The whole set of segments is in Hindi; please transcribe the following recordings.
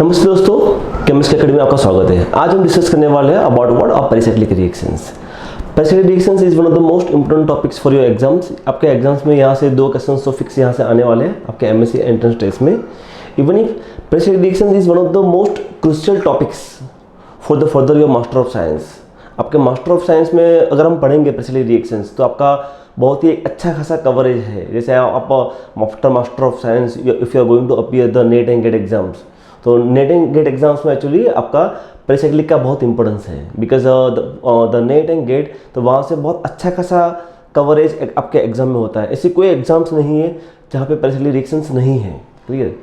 नमस्ते दोस्तों, केमिस्ट्री अकेडमी में आपका स्वागत है। आज हम डिस्कस करने वाले हैं about what of pericyclic reactions. Pericyclic reactions is one of the most important topics for your exams. आपके एग्जाम्स में यहाँ से 2 क्वेश्चंस तो फिक्स यहाँ से आने वाले हैं आपके एमएससी एंट्रेंस टेस्ट में। Even if pericyclic reactions is one of the most crucial topics for the further your master of science. आपके मास्टर ऑफ साइंस में अगर हम पढ़ेंगे पेरिसाइक्लिक रिएक्शंस तो आपका बहुत ही अच्छा खासा कवरेज है। जैसे आप after master of science if you are going to appear the NET and GATE exams, तो नेट एंड गेट एग्जाम्स में एक्चुअली आपका पेरिसाइक्लिक का बहुत इंपॉर्टेंस है। Because the NET and GATE, तो वहाँ से बहुत अच्छा खासा कवरेज आपके एग्जाम में होता है। ऐसी कोई एग्जाम्स नहीं है जहाँ पे पेरिसाइक्लिक रिएक्शंस नहीं है। Clear?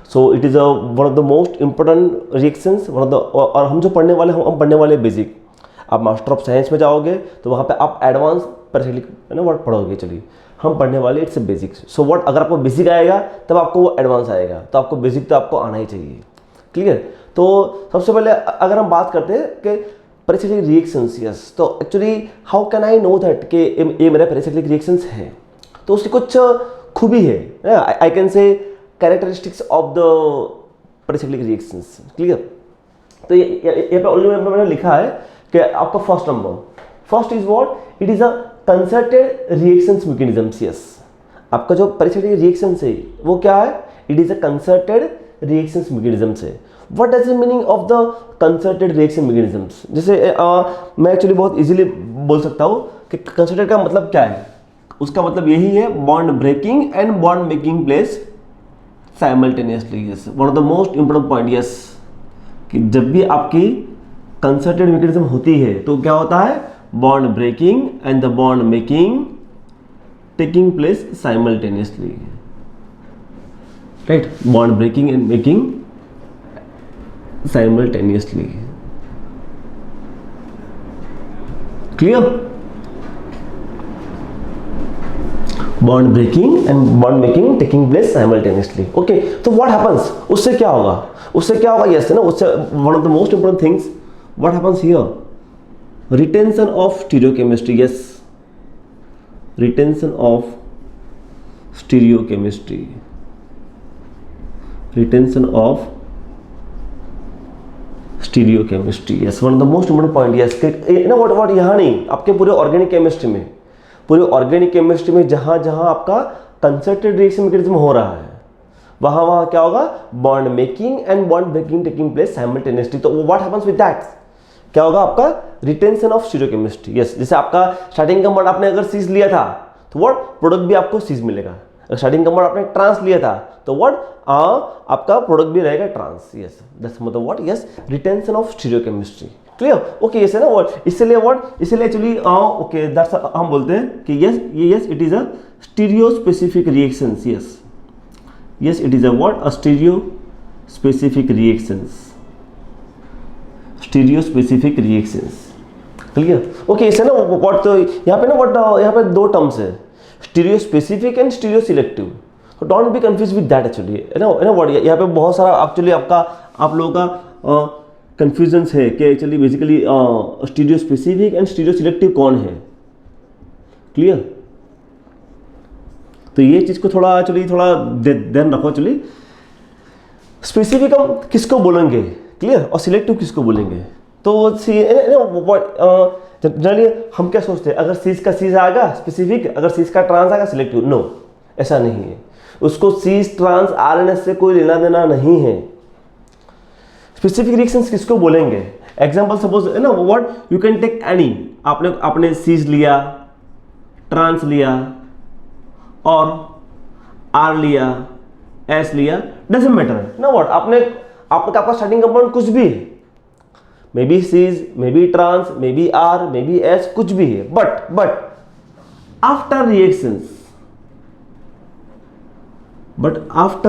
So it is one of the most important reactions, one of the. और हम जो पढ़ने वाले हम पढ़ने वाले बेसिक। आप मास्टर ऑफ साइंस में जाओगे तो वहाँ पे आप एडवांस पेरिसाइक्लिक है ना वर्ड पढ़ोगे। चलिए हम पढ़ने वाले इट्स बेसिक। सो व्हाट, अगर आपको बेसिक आएगा तब आपको वो एडवांस आएगा, तो आपको बेसिक तो आपको आना ही चाहिए। क्लियर? तो सबसे पहले अगर हम बात करते हैं कि पेरिसाइक्लिक रिएक्शंस, यस, तो actually how can I know that कि ये मेरा पेरिसाइक्लिक रिएक्शंस है। तो उसकी कुछ खूबी है, I can say characteristics of the pericyclic reactions. Clear? तो ये पे ऑलरेडी मैंने लिखा है कि आपका first is what, it is a concerted reactions mechanisms. Yes, आपका जो पेरिसाइक्लिक रिएक्शंस है वो क्या है? It is a concerted reactions mechanisms है। What does the meaning of the concerted reaction mechanisms? जैसे मैं एक्चुअली बहुत इजीली बोल सकता हूँ कि कंसर्टेड का मतलब क्या है। उसका मतलब यही है, bond breaking and bond making place simultaneously. Yes, one of the most important point. Yes, कि जब भी आपकी कंसर्टेड मैकेनिज्म होती है तो क्या होता है? Bond breaking and the bond making taking place simultaneously. Right? Bond breaking and making simultaneously. Clear? Bond breaking and bond making taking place simultaneously. Okay, तो व्हाट हैपेंस? उससे क्या होगा? यस है ना, उससे one of the most important things what happens here, retention of stereochemistry. Yes, retention of stereochemistry, retention of stereochemistry. Yes, one of the most important point. Yes ना, व्हाट यहाँ नहीं, आपके पूरे ऑर्गेनिक केमिस्ट्री में जहां जहां आपका कंसर्टेड रिएक्शन मैकेनिज्म हो रहा है वहां क्या होगा? Bond making and bond breaking taking place simultaneously. तो व्हाट हैपेंस विद दैट? क्या होगा? आपका रिटेंशन ऑफ स्टीरियोकेमिस्ट्री। यस, जैसे आपका स्टार्टिंग का वर्ड आपने अगर सीज लिया था तो व्हाट, प्रोडक्ट भी आपको सीज मिलेगा। अगर स्टार्टिंग का वर्ड आपने ट्रांस लिया था तो व्हाट, आपका प्रोडक्ट भी रहेगा ट्रांस। यस, दैट्स मतलब what, yes, retention of stereochemistry. Clear? Okay, yes है ना वर्ड। इसलिए एक्चुअली ओके, दैट्स हम बोलते हैं कि yes it is a stereo specific reactions. Yes it is a what, a stereo specific reactions, stereo specific reactions. Clear? Okay, इसे ना व्हाट, तो यहाँ पे ना व्हाट, यहाँ पे 2 टर्म्स है, stereo specific and stereo selective. तो don't be confuse with that actually, है ना व्हाट। यहाँ पे बहुत सारा एक्चुअली आप लोगों का कंफ्यूजन्स है कि actually basically stereo specific and stereo selective कौन है। क्लियर? तो ये चीज को थोड़ा एक्चुअली थोड़ा ध्यान रखो। एक्चुअली स्पेसिफिक हम किसको बोलेंगे, क्लियर, और सिलेक्टिव किसको बोलेंगे। तो जनरली हम क्या सोचते हैं, अगर सीज का सीज आएगा स्पेसिफिक, अगर सीज का ट्रांस आएगा सिलेक्टिव। नो, ऐसा नहीं है। उसको सीज ट्रांस आरएनएस से कोई लेना देना नहीं है। स्पेसिफिक रिएक्शंस किसको बोलेंगे? एग्जांपल सपोज है ना what, you can take any, आपने सीज लिया, ट्रांस लिया और आर लिया, एस लिया, डजंट मैटर ना व्हाट, आपका स्टार्टिंग कंपाउंड कुछ भी है, may be cis, may be trans, may be R, may be S, कुछ भी है। But after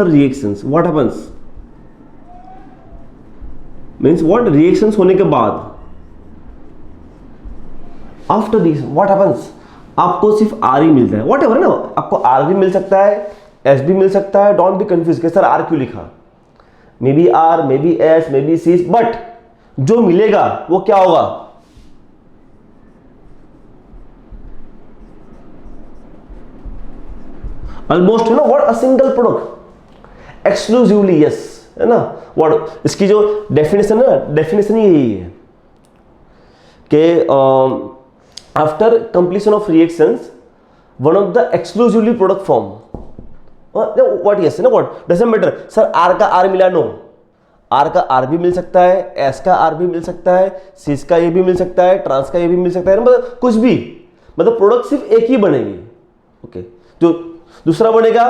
reactions what happens? Means what, reactions होने के बाद आफ्टर रिएक्शन व्हाट हैपेंस? आपको सिर्फ आर ही मिलता है। व्हाटएवर ना, आपको आर भी मिल सकता है, एस भी मिल सकता है। डोंट बी कंफ्यूज कि सर आर क्यों लिखा, may be R, may be S, may be C, but जो मिलेगा वो क्या होगा? Almost, you know what, a single product exclusively. Yes, है ना, व्हाट इसकी जो डेफिनेशन है ना, डेफिनेशन ही यही है कि after completion of reactions one of the exclusively product form, what yes ना, what doesn't matter sir, R का आर मिला, नो, आर का आर भी मिल सकता है, एस का आर भी मिल सकता है, सीस का ये भी मिल सकता है, ट्रांस का ये भी मिल सकता है, मतलब कुछ भी, मतलब प्रोडक्ट सिर्फ एक ही बनेगी। ओके, जो दूसरा बनेगा,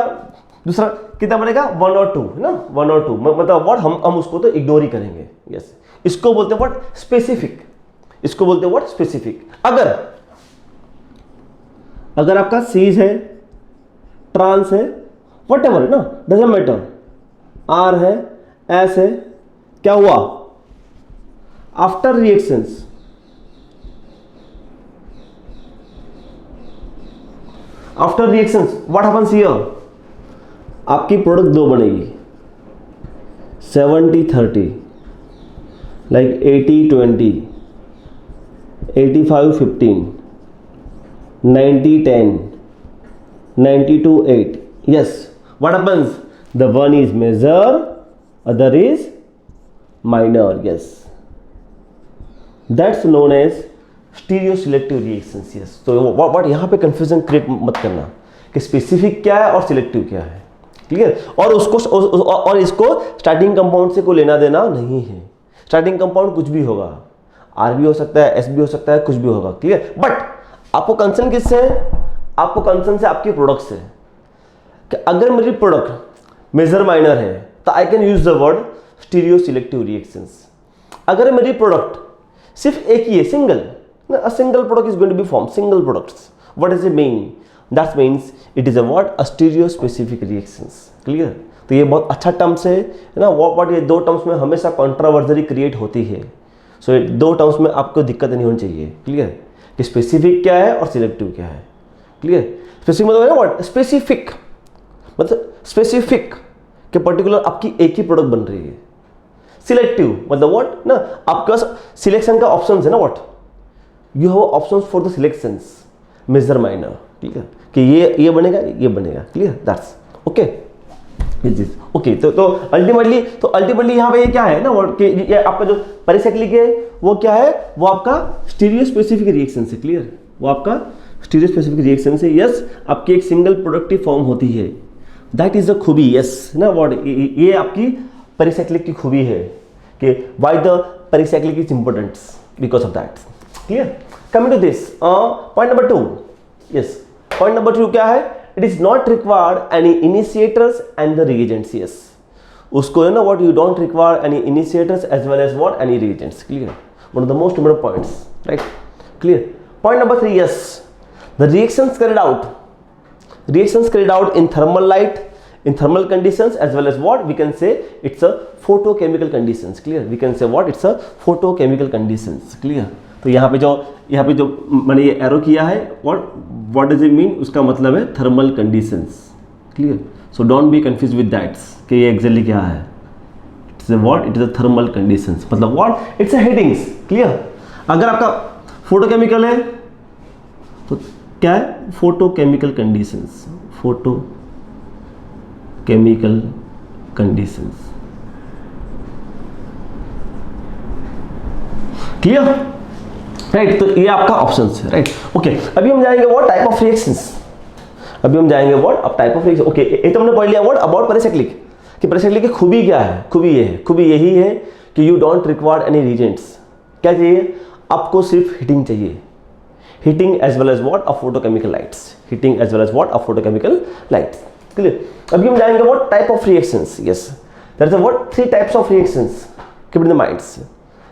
दूसरा कितना बनेगा, 1 और 2 है ना, 1 और 2, मतलब व्हाट हम उसको तो इग्नोर ही करेंगे। यस, इसको बोलते हैं व्हाट, स्पेसिफिक, इसको बोलते हैं व्हाट, स्पेसिफिक। अगर आपका सीज है, ट्रांस है, वट एवर ना, डजंट मैटर, आर है, एस है, क्या हुआ, after reactions what happens here, आपकी प्रोडक्ट दो बनेगी, 70-30, like 80-20, 85-15, 90-10, 90-8. Yes, what happens? The one is major, other is minor. Yes, that's known as stereoselective reactions. Yes, so what यहाँ पे confusion create मत करना कि specific क्या है और selective क्या है, क्लियर। और इसको स्टार्टिंग कंपाउंड से कोई लेना देना नहीं है। स्टार्टिंग कंपाउंड कुछ भी होगा, आर भी हो सकता है, एस भी हो सकता है, कुछ भी होगा, क्लियर। बट आपको कंसर्न किससे है, आपको कंसर्न से आपके प्रोडक्ट से, कि अगर मेरी प्रोडक्ट मेजर माइनर है तो I can use the word stereo selective reactions. अगर मेरी प्रोडक्ट सिर्फ एक ही है, single, a single product is going to be formed, single products, what does it mean? That means it is a what, a stereo specific reactions, clear। तो ये बहुत अच्छा टर्म्स है ना, what ये दो टर्म्स में हमेशा कंट्रोवर्जरी क्रिएट होती है। सो दो टर्म्स में आपको दिक्कत नहीं होनी चाहिए, क्लियर, कि स्पेसिफिक क्या है और सिलेक्टिव क्या है, क्लियर। स्पेसिफिक मतलब है व्हाट, स्पेसिफिक मतलब स्पेसिफिक के पर्टिकुलर आपकी एक ही प्रोडक्ट बन रही है। सिलेक्टिव मतलब व्हाट ना, आपके पास सिलेक्शन का ऑप्शन है ना, what you have options for the selections, major minor, ठीक है, कि ये बनेगा, क्लियर, दैट्स ओके। ओके, तो अल्टीमेटली यहाँ पे ये क्या है ना, व्हाट कि ये आपका जो पेरिसाइक्लिक है वो क्या है, वो आपका स्टीरियो स्पेसिफिक रिएक्शन से, क्लियर, वो आपका स्टीरियो स्पेसिफिक रिएक्शन से। यस, आपकी एक सिंगल प्रोडक्टिव फॉर्म होती है, दैट इज द खूबी, यस ना, व्हाट ये आपकी पेरिसाइक्लिक की खूबी है कि why the pericyclic is important because of that, clear. Coming to this point number 2, yes, point number 2 क्या है, it is not required any initiators and the reagents. Yes, उसको है ना what, you don't require any initiators as well as what any reagents, clear, one of the most important points, right, clear. Point number 3, yes, the reactions carried out in thermal light, in thermal conditions, as well as what we can say it's a photochemical conditions, clear, we can say what it's a photochemical conditions, clear। तो यहाँ पे जो मैंने ये एरो किया है, what does it mean, उसका मतलब है thermal conditions, clear. So don't be confuse with that कि ये एक्जेक्टली क्या है, it's a what, it is a thermal conditions, मतलब what, it's a headings, clear. अगर आपका फोटोकेमिकल है तो क्या है, photochemical conditions, photochemical conditions, clear, right. तो ये आपका ऑप्शन है, राइट, ओके। अभी हम जाएंगे व्हाट, टाइप ऑफ रिएक्शंस, अभी हम जाएंगे व्हाट, अब टाइप ऑफ रिएक्शन, ओके। ये तो हमने पढ़ लिया व्हाट अबाउट पेरिसाइक्लिक, कि पेरिसाइक्लिक की खूबी क्या है, खूबी यही है कि you don't require any reagents. क्या चाहिए आपको, सिर्फ हीटिंग चाहिए, heating as well as what, a photochemical lights, heating as well as what, a photochemical lights, clear. अभी हम जाएंगे what, type of reactions. Yes, there is what 3 types of reactions, keep in the minds.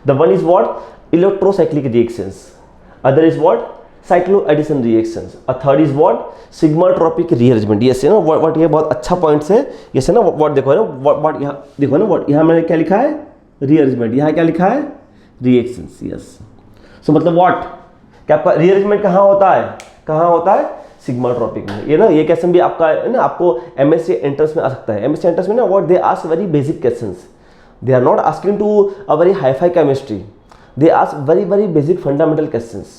The one is what, electrocyclic reactions, other is what, cycloaddition reactions, a third is what, sigmatropic rearrangement. Yes है ना, व्हाट ये बहुत अच्छा पॉइंट्स है, यस है ना, व्हाट देखो है ना, व्हाट यहाँ देखो ना, व्हाट यहाँ मैंने क्या लिखा है, रीअरेंजमेंट, यहाँ क्या लिखा है, रिएक्शंस। यस, सो मतलब व्हाट, क्या आपका रीअरेंजमेंट कहाँ होता है, सिग्माट्रोपिक में। ये ना, ये क्वेश्चन भी आपका है ना, आपको एमएससी एंट्रेंस में आ सकता है। एमएससी एंट्रेंस में ना what, they ask very basic questions, they are not asking to a very hi fi chemistry, they ask very basic fundamental questions,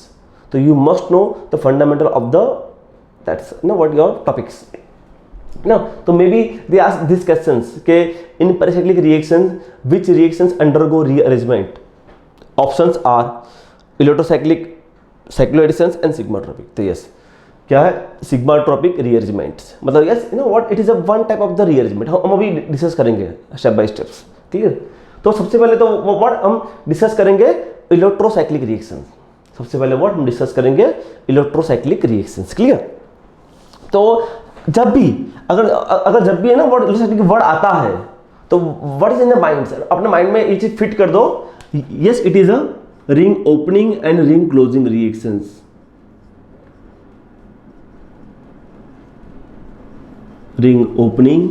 so you must know the fundamental of the, that's what your topics, ना, तो maybe they ask this questions के in pericyclic reactions which reactions undergo rearrangement, options are electrocyclic, cycloadditions and sigmatropic. तो यस क्या है सिग्माट्रोपिक रीअरेंजमेंट्स, मतलब yes you know what it is a one type of the rearrangement. हम अभी डिस्कस करेंगे स्टेप बाय स्टेप्स, क्लियर। तो सबसे पहले तो व्हाट हम डिस्कस करेंगे इलेक्ट्रोसाइक्लिक रिएक्शंस। सबसे पहले व्हाट हम डिस्कस करेंगे इलेक्ट्रोसाइक्लिक रिएक्शंस, क्लियर। तो जब भी अगर जब भी है ना वर्ड इलेक्ट्रोसाइक्लिक वर्ड आता है तो what is in the mind, अपने माइंड में ये चीज फिट कर दो, yes it is a ring opening and ring closing reactions. Ring opening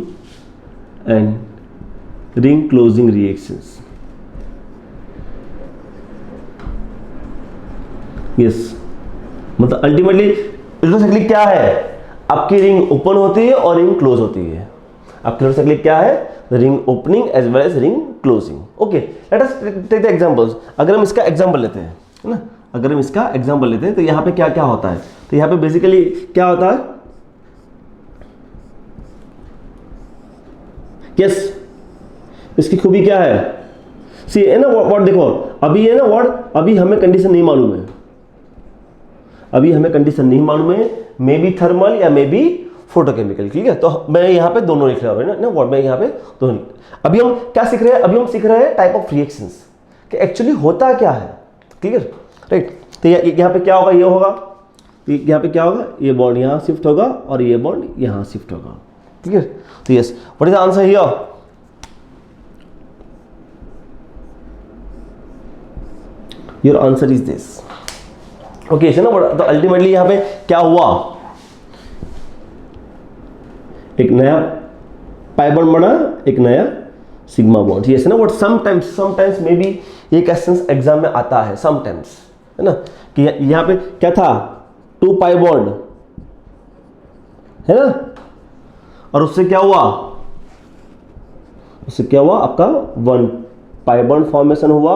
and ring closing reactions, yes मतलब अल्टीमेटली इलेक्ट्रोसाइक्लिक क्या है, आपकी रिंग ओपन होती है और रिंग क्लोज होती है। आपकी इलेक्ट्रोसाइक्लिक क्या है, ring opening as well as ring closing. Okay let us take the examples. अगर हम इसका एग्जांपल लेते हैं, है ना, अगर हम इसका एग्जांपल लेते हैं तो यहाँ पे क्या क्या होता है, तो यहाँ पे बेसिकली क्या होता है, यस इसकी खूबी क्या है, सी है ना व्हाट, देखो अभी है ना व्हाट, अभी हमें कंडीशन नहीं मालूम है, अभी हमें कंडीशन नहीं मालूम है, मे बी थर्मल या मे बी फोटोकेमिकल, ठीक है। तो मैं यहाँ पे दोनों लिख रहा हूँ ना व्हाट, मैं यहाँ पे दोनों। अभी हम क्या सीख रहे हैं, अभी हम सीख रहे हैं टाइप ऑफ रिएक्शंस कि एक्चुअली होता क्या है, क्लियर राइट। तो यहाँ पे क्या होगा, ये होगा, यहाँ पे क्या होगा, ये बॉन्ड यहाँ शिफ्ट होगा और ये बॉन्ड यहाँ शिफ्ट होगा, क्लियर। तो yes what is the answer here, your answer is this. Okay है ना, तो अल्टीमेटली यहाँ पे क्या हुआ, एक नया पाई बॉन्ड बना, एक नया सिग्मा बॉन्ड, ये है ना व्हाट। समटाइम्स मे बी ये क्वेश्चंस एग्जाम में आता है समटाइम्स, है ना, कि यहाँ पे क्या था 2 पाई बॉन्ड, है ना, और उससे क्या हुआ, उससे क्या हुआ आपका 1 पाई बॉन्ड फॉर्मेशन हुआ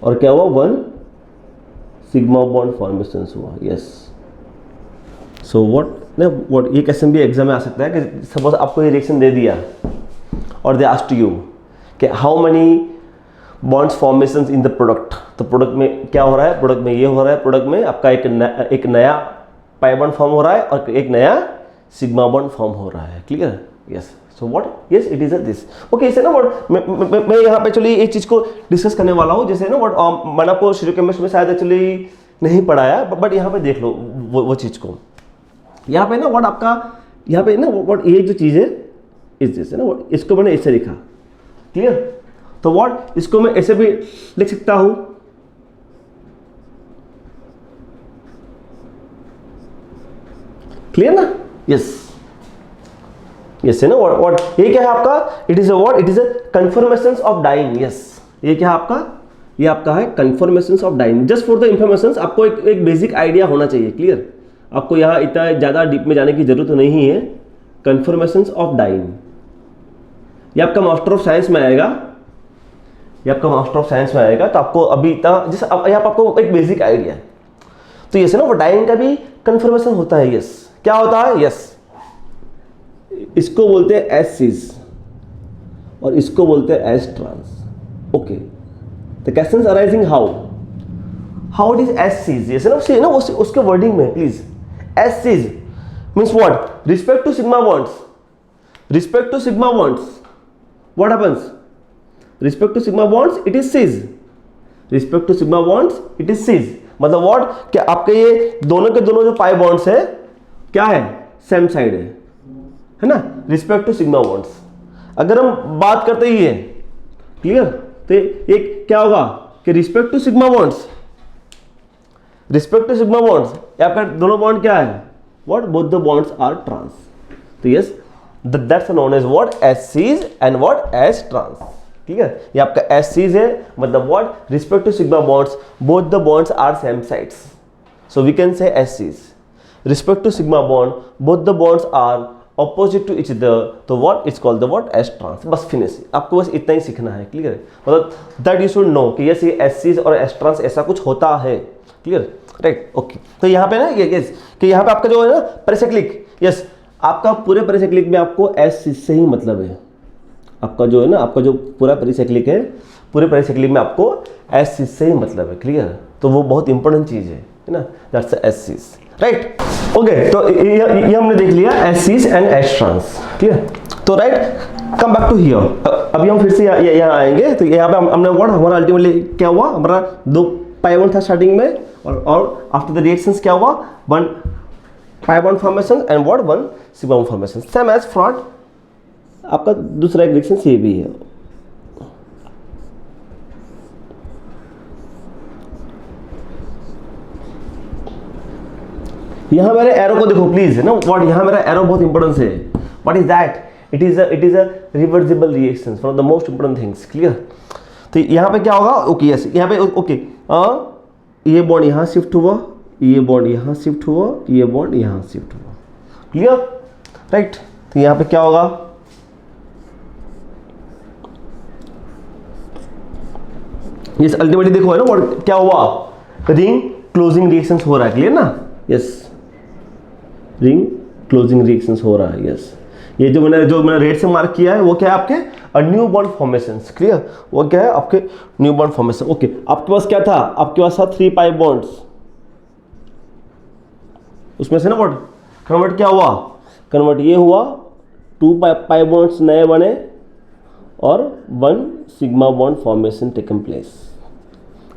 और क्या हुआ 1 सिग्मा बॉन्ड फॉर्मेशन हुआ, यस। सो व्हाट ये क्वेश्चन भी एग्जाम में आ सकता है कि सपोज आपको ये रिएक्शन दे दिया और दे आस्क्ड यू कि how many bonds formations in the product, तो प्रोडक्ट में क्या हो रहा है, प्रोडक्ट में ये हो रहा है, प्रोडक्ट में आपका एक नया पाई बॉन्ड फॉर्म हो रहा है और एक नया सिग्मा बॉन्ड फॉर्म हो रहा है, clear, yes. So what, yes it is a this. Okay इसे ना व्हाट मैं यहाँ पे एक्चुअली एक चीज को डिस्कस करने वाला हूँ, जैसे ना व्हाट मैंने आपको शुरू केमिस्ट्री में शायद एक्चुअली नहीं पढ़ाया, बट यहाँ पे देख लो वो चीज को, यहाँ पे ना व्हाट आपका यहाँ पे ना व्हाट ये जो चीज है इस जैसे ना, इसको मैंने ऐसे लिखा, क्लियर। तो व्हाट इसको मैं ऐसे भी लिख सकता हूं, क्लियर ना, यस यस है ना व्हाट ये क्या है आपका, it is a what, it is a conformations of diene, yes ये क्या है आपका, ये आपका है conformations of diene. Just for the information आपको एक बेसिक आइडिया होना चाहिए, क्लियर, आपको यहाँ इतना ज़्यादा डीप में जाने की जरूरत नहीं है। कन्फर्मेशंस ऑफ डाइंग ये आपका मास्टर ऑफ साइंस में आएगा, ये आपका मास्टर ऑफ साइंस में आएगा, तो आपको अभी इतना जैसे यहाँ पर आपको एक बेसिक आइडिया है। तो ये ना वो डाइंग का भी कन्फर्मेशन होता है, यस क्या होता है, यस इसको बोलते हैं एस सीज और इसको बोलते हैं S trans. Okay the questions arising how it is S cis, ये ना उसके वर्डिंग में please, S cis means what, respect to sigma bonds, respect to sigma bonds what happens, respect to sigma bonds it is cis, respect to sigma bonds it is cis, मतलब what कि आपके ये दोनों के दोनों जो पाई बॉन्ड्स है क्या है, सेम साइड है ना, रिस्पेक्ट टू सिग्मा बॉन्ड्स। अगर हम बात करते ही है, क्लियर, तो ये क्या होगा कि respect to sigma bonds, respect to sigma bonds आपका दोनों बॉन्ड क्या है, what both the bonds are trans, तो yes that's known as what, S cis and what, S trans, ठीक है। ये आपका S cis है, मतलब what, respect to sigma bonds both the bonds are same sides, so we can say S cis। respect to sigma bond both the bonds are opposite to each other, तो what it's called the what, S trans। बस फिनिश, आपको बस इतना ही सीखना है, क्लियर है, मतलब that you should know कि ये S cis और S trans ऐसा कुछ होता है, क्लियर राइट। ओके तो यहाँ पे ना ये कि यहाँ पे आपका जो है ना पेरिसाइक्लिक, यस आपका पूरे पेरिसाइक्लिक में आपको एस से ही मतलब है, आपका जो है ना, आपका जो पूरा पेरिसाइक्लिक है, पूरे पेरिसाइक्लिक में आपको एस से ही मतलब है, क्लियर। तो वो बहुत इंपॉर्टेंट चीज है ना, that's S cis, right. Okay, तो ये हमने देख लिया S cis and S trans, clear. तो right, come back to here, अभी हम फिर से यहाँ आएंगे। तो यहाँ पे हमने व्हाट, हमारा अल्टीमेटली क्या हुआ, हमारा 2 पाई बॉन्ड था स्टार्टिंग में, और आफ्टर द रिएक्शंस क्या हुआ, 1 pi bond formation and what 1 sigma bond formation, same as fraud आपका दूसरा एक रिएक्शन ये भी है। यहां मेरे एरो को देखो प्लीज, है ना व्हाट, यहां मेरा एरो बहुत इंपॉर्टेंस है। What is that, it is a reversible reactions, one of the most important things, clear. तो यहां पे क्या होगा, ओके यस, यहां पे ओके, ये बॉन्ड यहां शिफ्ट हुआ, ये बॉन्ड यहां शिफ्ट हुआ, ये बॉन्ड यहां शिफ्ट हुआ, क्लियर, राइट। तो यहां पे क्या होगा, ये अल्टीमेटली देखो है ना व्हाट, क्या हुआ, रिंग क्लोजिंग रिएक्शंस हो रहा है, क्लियर ना, यस रिंग क्लोजिंग रिएक्शंस हो रहा है, यस। ये जो मैंने रेड से मार्क किया है वो क्या है आपके न्यू बॉन्ड फॉर्मेशंस, क्लियर, वो क्या है आपके न्यू बॉन्ड फॉर्मेशन। ओके, आपके पास क्या था, आपके पास था 3 पाई बॉन्ड्स, उसमें से ना व्हाट कन्वर्ट क्या हुआ, कन्वर्ट ये हुआ, 2 पाई बॉन्ड्स नए बने और 1 sigma bond formation taken place,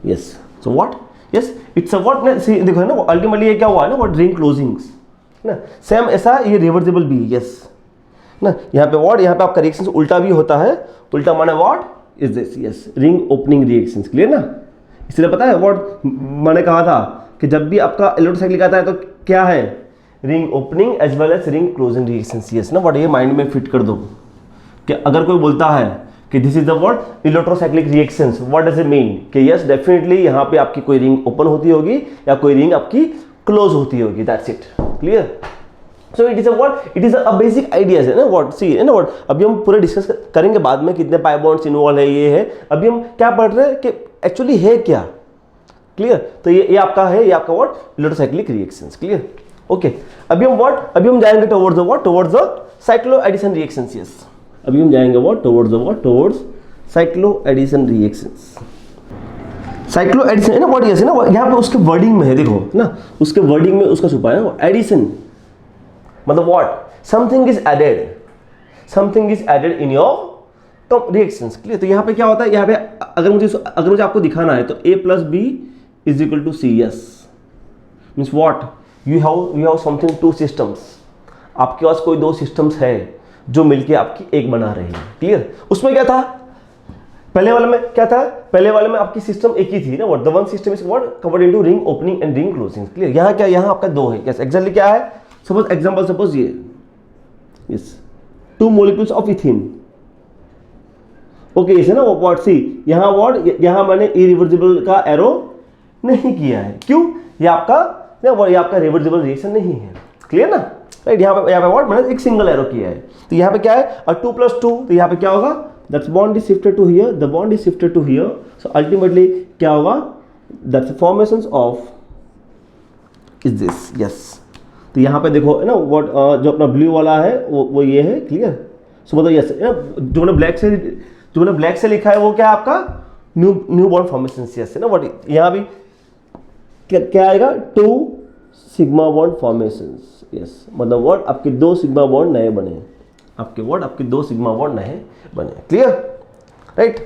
yes. So what, yes it's a what, देखो है ना अल्टीमेटली ये क्या हुआ है ना व्हाट, रिंग क्लोजिंग्स ना, सेम ऐसा ये रिवर्सिबल भी, यस ना। यहाँ पे व्हाट, यहाँ पे आपका रिएक्शन उल्टा भी होता है, उल्टा माने what is this, yes ring opening reactions, clear ना। इसलिए पता है व्हाट मैंने कहा था कि जब भी आपका इलेक्ट्रोसाइक्लिक आता है तो क्या है, ring opening as well as ring closing reactions, yes ना। व्हाट ये माइंड में फिट कर दो कि अगर कोई बोलता है कि this is the what electrocyclic reactions, what does it mean, कि यस डेफिनेटली यहाँ पे आपकी कोई रिंग ओपन होती होगी या कोई रिंग आपकी क्लोज होती होगी, that's it, clear. So it is a what, it is a basic ideas है ना व्हाट, सी है ना व्हाट। अभी हम पूरे डिस्कस करेंगे बाद में कितने पाई बॉन्ड्स इन्वॉल्व है, ये है, अभी हम क्या पढ़ रहे हैं कि एक्चुअली है क्या, क्लियर। तो ये आपका है, ये आपका what electrocyclic reactions, clear. Okay, अभी हम व्हाट, अभी हम जाएंगे towards the what, towards the cyclo addition reactions, yes. अभी हम जाएंगे what, towards the what, towards cyclo addition reactions. Cyclo addition है ना व्हाट, यस है ना, यहाँ पे उसके वर्डिंग में है, देखो ना उसके वर्डिंग में उसका छुपा है ना एडिशन, मतलब what, something is added, something is added in your reactions, clear. तो यहाँ पे क्या होता है, यहाँ पे अगर मुझे आपको दिखाना है तो a plus B is equal to C, yes means what, you have something 2 systems, आपके पास कोई 2 सिस्टम्स है जो मिलके आपकी एक बना रही है, क्लियर। उसमें क्या था, पहले वाले में क्या था, पहले वाले में आपकी सिस्टम एक ही थी ना, what the one system is what covered into ring opening and ring closing, clear. यहाँ क्या, यहाँ आपका 2 है, यस एक्जेक्टली क्या है, सपोज एग्जांपल, सपोज ये yes 2 molecules of ethene, okay इसे ना व्हाट, सी यहाँ व्हाट, यहाँ मैंने इरिवर्सिबल का एरो नहीं किया है, क्यों, ये आपका रिवर्सिबल रिएक्शन नहीं है, क्लियर ना, राइट। यहाँ पे व्हाट मैंने एक सिंगल एरो किया है, तो यहाँ पे क्या है 2 + 2, तो यहाँ पे क्या होगा, that's bond is shifted to here, the bond is shifted to here, so ultimately क्या होगा, that's formations of is this, yes. तो यहाँ पे देखो है ना व्हाट, जो अपना ब्लू वाला है वो ये है, क्लियर। सो मतलब यस, जो मैंने ब्लैक से लिखा है वो क्या है आपका न्यू बॉन्ड फॉर्मेशन, यस है ना व्हाट। यहाँ भी क्या आएगा 2 सिग्मा बॉन्ड फॉर्मेशंस, यस मतलब व्हाट आपके 2 सिग्मा बॉन्ड नए बने, आपके व्हाट आपके 2 सिग्मा बॉन्ड नए बने, clear, right.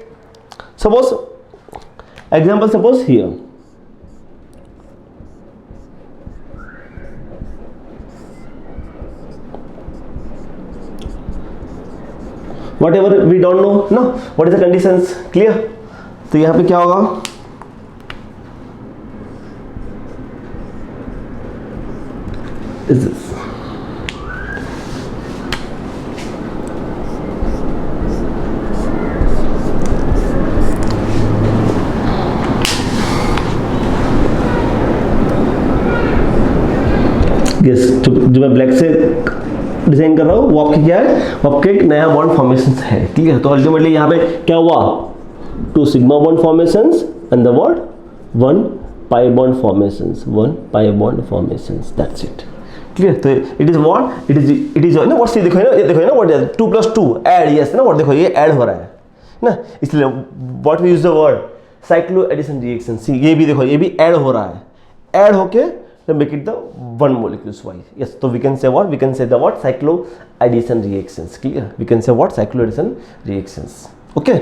Suppose example, suppose here whatever we don't know, no, what is the conditions, clear। तो यहाँ पे क्या होगा, is this yes, जो मैं ब्लैक से डिजाइन कर रहा हूँ वो आपकी क्या है, वो आपके एक नया बॉन्ड फॉर्मेशन है, क्लियर। तो अल्टीमेटली यहाँ पे क्या हुआ, 2 sigma bond formations and the word 1 pi bond formations, 1 pi bond formations, that's it, clear? तो it is what, it is ना व्हाट, देखो है ना, ये देखो है ना व्हाट 2 + 2 ऐड, यस ना व्हाट, देखो ये ऐड हो रहा है ना, इसलिए what we use the word cyclo addition reaction. सी ये भी देखो, ये भी ऐड हो रहा है, ऐड होके तो make it the one molecules wise, yes. तो we can say what, we can say the what cyclo addition reactions, clear? We can say what cyclo addition reactions, okay.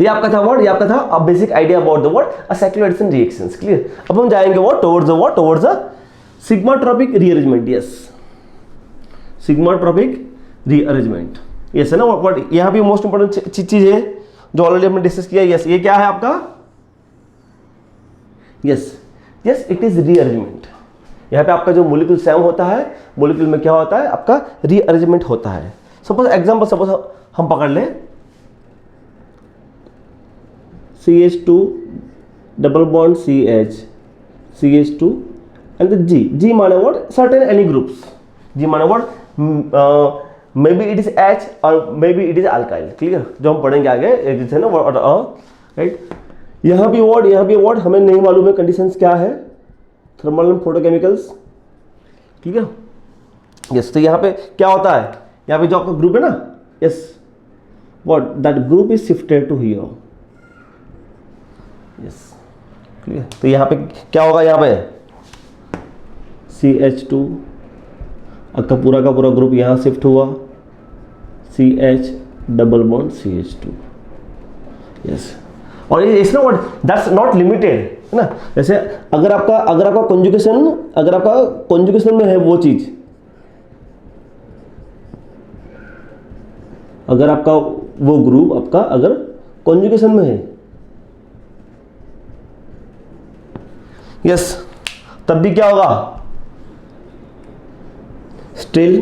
ये आपका था व्हाट, ये आपका था a basic idea about the what a cyclo addition reactions, clear? अब हम जाएंगे what towards the sigmatropic rearrangement, yes, sigmatropic rearrangement, yes है ना व्हाट। यहाँ भी मोस्ट इंपोर्टेंट चीज है जो ऑलरेडी हमने डिस्कस किया, यस। ये क्या है आपका, yes yes, it is rearrangement. यहाँ पे आपका जो मॉलिक्यूल सेम होता है, मॉलिक्यूल में क्या होता है आपका रीअरेंजमेंट होता है। सपोज एग्जांपल, सपोज हम पकड़ लें CH2 double bond CH, CH2 and the G माने what certain any groups, G माने what may be it is H और may be it is alkyl, clear? जो हम पढ़ेंगे आगे एक है ना राइट। यहाँ भी वर्ड हमें नहीं मालूम है कंडीशंस क्या है, थर्मल एंड फोटोकेमिकल्स, ठीक है, यस। तो यहाँ पे क्या होता है, यहाँ पे जो आपका ग्रुप है ना, yes, what that group is shifted to here, yes, clear? तो यहाँ पे क्या होगा, यहाँ पे CH2 आपका पूरा का पूरा ग्रुप यहाँ शिफ्ट हुआ, CH double bond CH2, yes. और ये it's not that's not limited, है ना? जैसे अगर आपका कॉन्जुगेशन में है वो चीज, अगर आपका वो ग्रुप आपका अगर कॉन्जुगेशन में है, यस, तब भी क्या होगा, still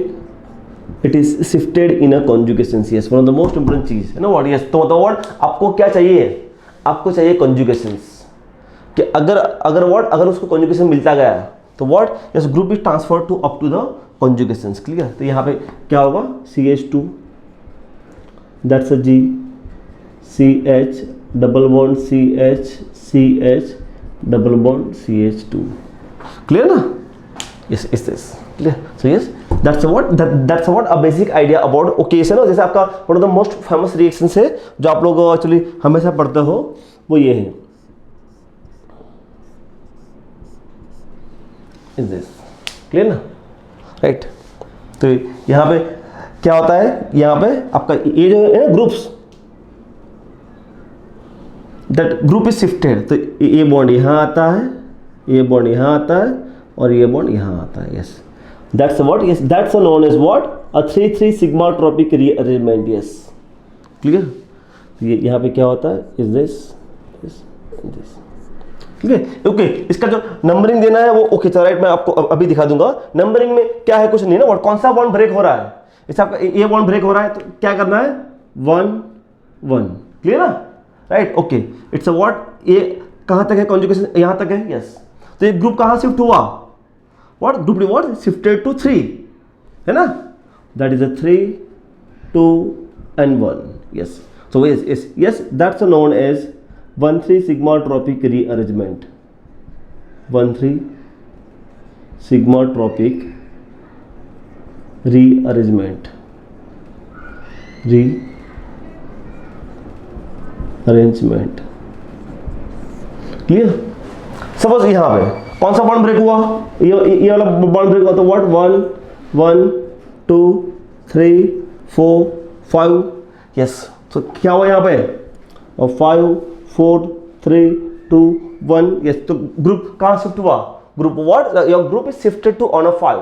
it is shifted in a conjugation, yes, one of the most important चीज है ना व्हाट, यस। तो मतलब व्हाट आपको क्या चाहिए, आपको चाहिए कॉन्जुगेशंस, कि अगर उसको कॉन्जुगेशन मिलता गया तो what yes group is transfer to up to the conjugations, clear? तो यहाँ पे क्या होगा, CH2 that's a G, CH double bond CH double bond CH2, clear ना? Yes, is this clear? So yes that's what a basic idea about occasion, जैसे आपका one of the most famous reactions है जो आप लोग एक्चुअली हमेशा पढ़ते हो, वो ये है, इज दिस, क्लियर ना, राइट? तो यहाँ पे क्या होता है, यहाँ पे आपका ये जो है ना groups, that group is shifted, तो ये बॉन्ड यहाँ आता है, ये बॉन्ड यहाँ आता है और ये बॉन्ड यहाँ आता है, yes. That's what, yes, that's known as what a 3-3 sigmatropic rearrangement, yes, clear? ये यहाँ पे क्या होता है, is this, क्लियर? ओके, इसका जो नंबरिंग देना है वो ओके, चलो राइट, मैं आपको अभी दिखा दूंगा। नंबरिंग में क्या है, कुछ नहीं ना, और कौन सा बॉन्ड ब्रेक हो रहा है, इस आपका ये बॉन्ड ब्रेक हो रहा है तो क्या करना है, 1 1, क्लियर ना, right? Okay, it's a what, ये कहाँ तक है कॉन्जुगेशन, यहाँ तक है, यस। तो ये ग्रुप कहाँ शिफ्ट हुआ, what group what shifted to 3, है ना, that is a 3 2 and 1, yes. So yes, that's known as 1-3 sigmatropic rearrangement, 1-3 sigmatropic rearrangement, clear? Suppose यहाँ पे कौन सा बॉन्ड ब्रेक हुआ, ये वाला बॉन्ड ब्रेक हुआ, तो व्हाट 1 1 2 3 4 5, यस। तो क्या हुआ यहाँ पे, और 5 4 3 2 1, यस। तो ग्रुप कहाँ शिफ्ट हुआ, group what your group is shifted to on a 5,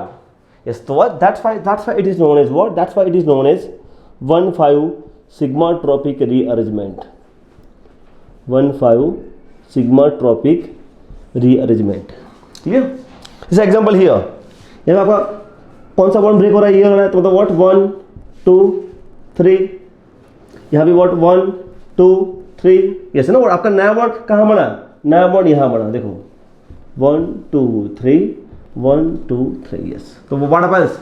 yes. तो what that's why it is known as what, that's why it is known as 1-5 sigmatropic rearrangement, 1-5 sigmatropic rearrangement, clear? जैसे एग्जांपल हियर, यहाँ आपका कौन सा बॉन्ड ब्रेक हो रहा है, ये हो रहा है, तो मतलब व्हाट 1 2 3, यहाँ भी व्हाट 1 2 3, यस ना, आपका नया बॉन्ड कहाँ बना, नया बॉन्ड यहाँ बना, देखो 1 2 3 1 2 3, यस। तो वो what happens,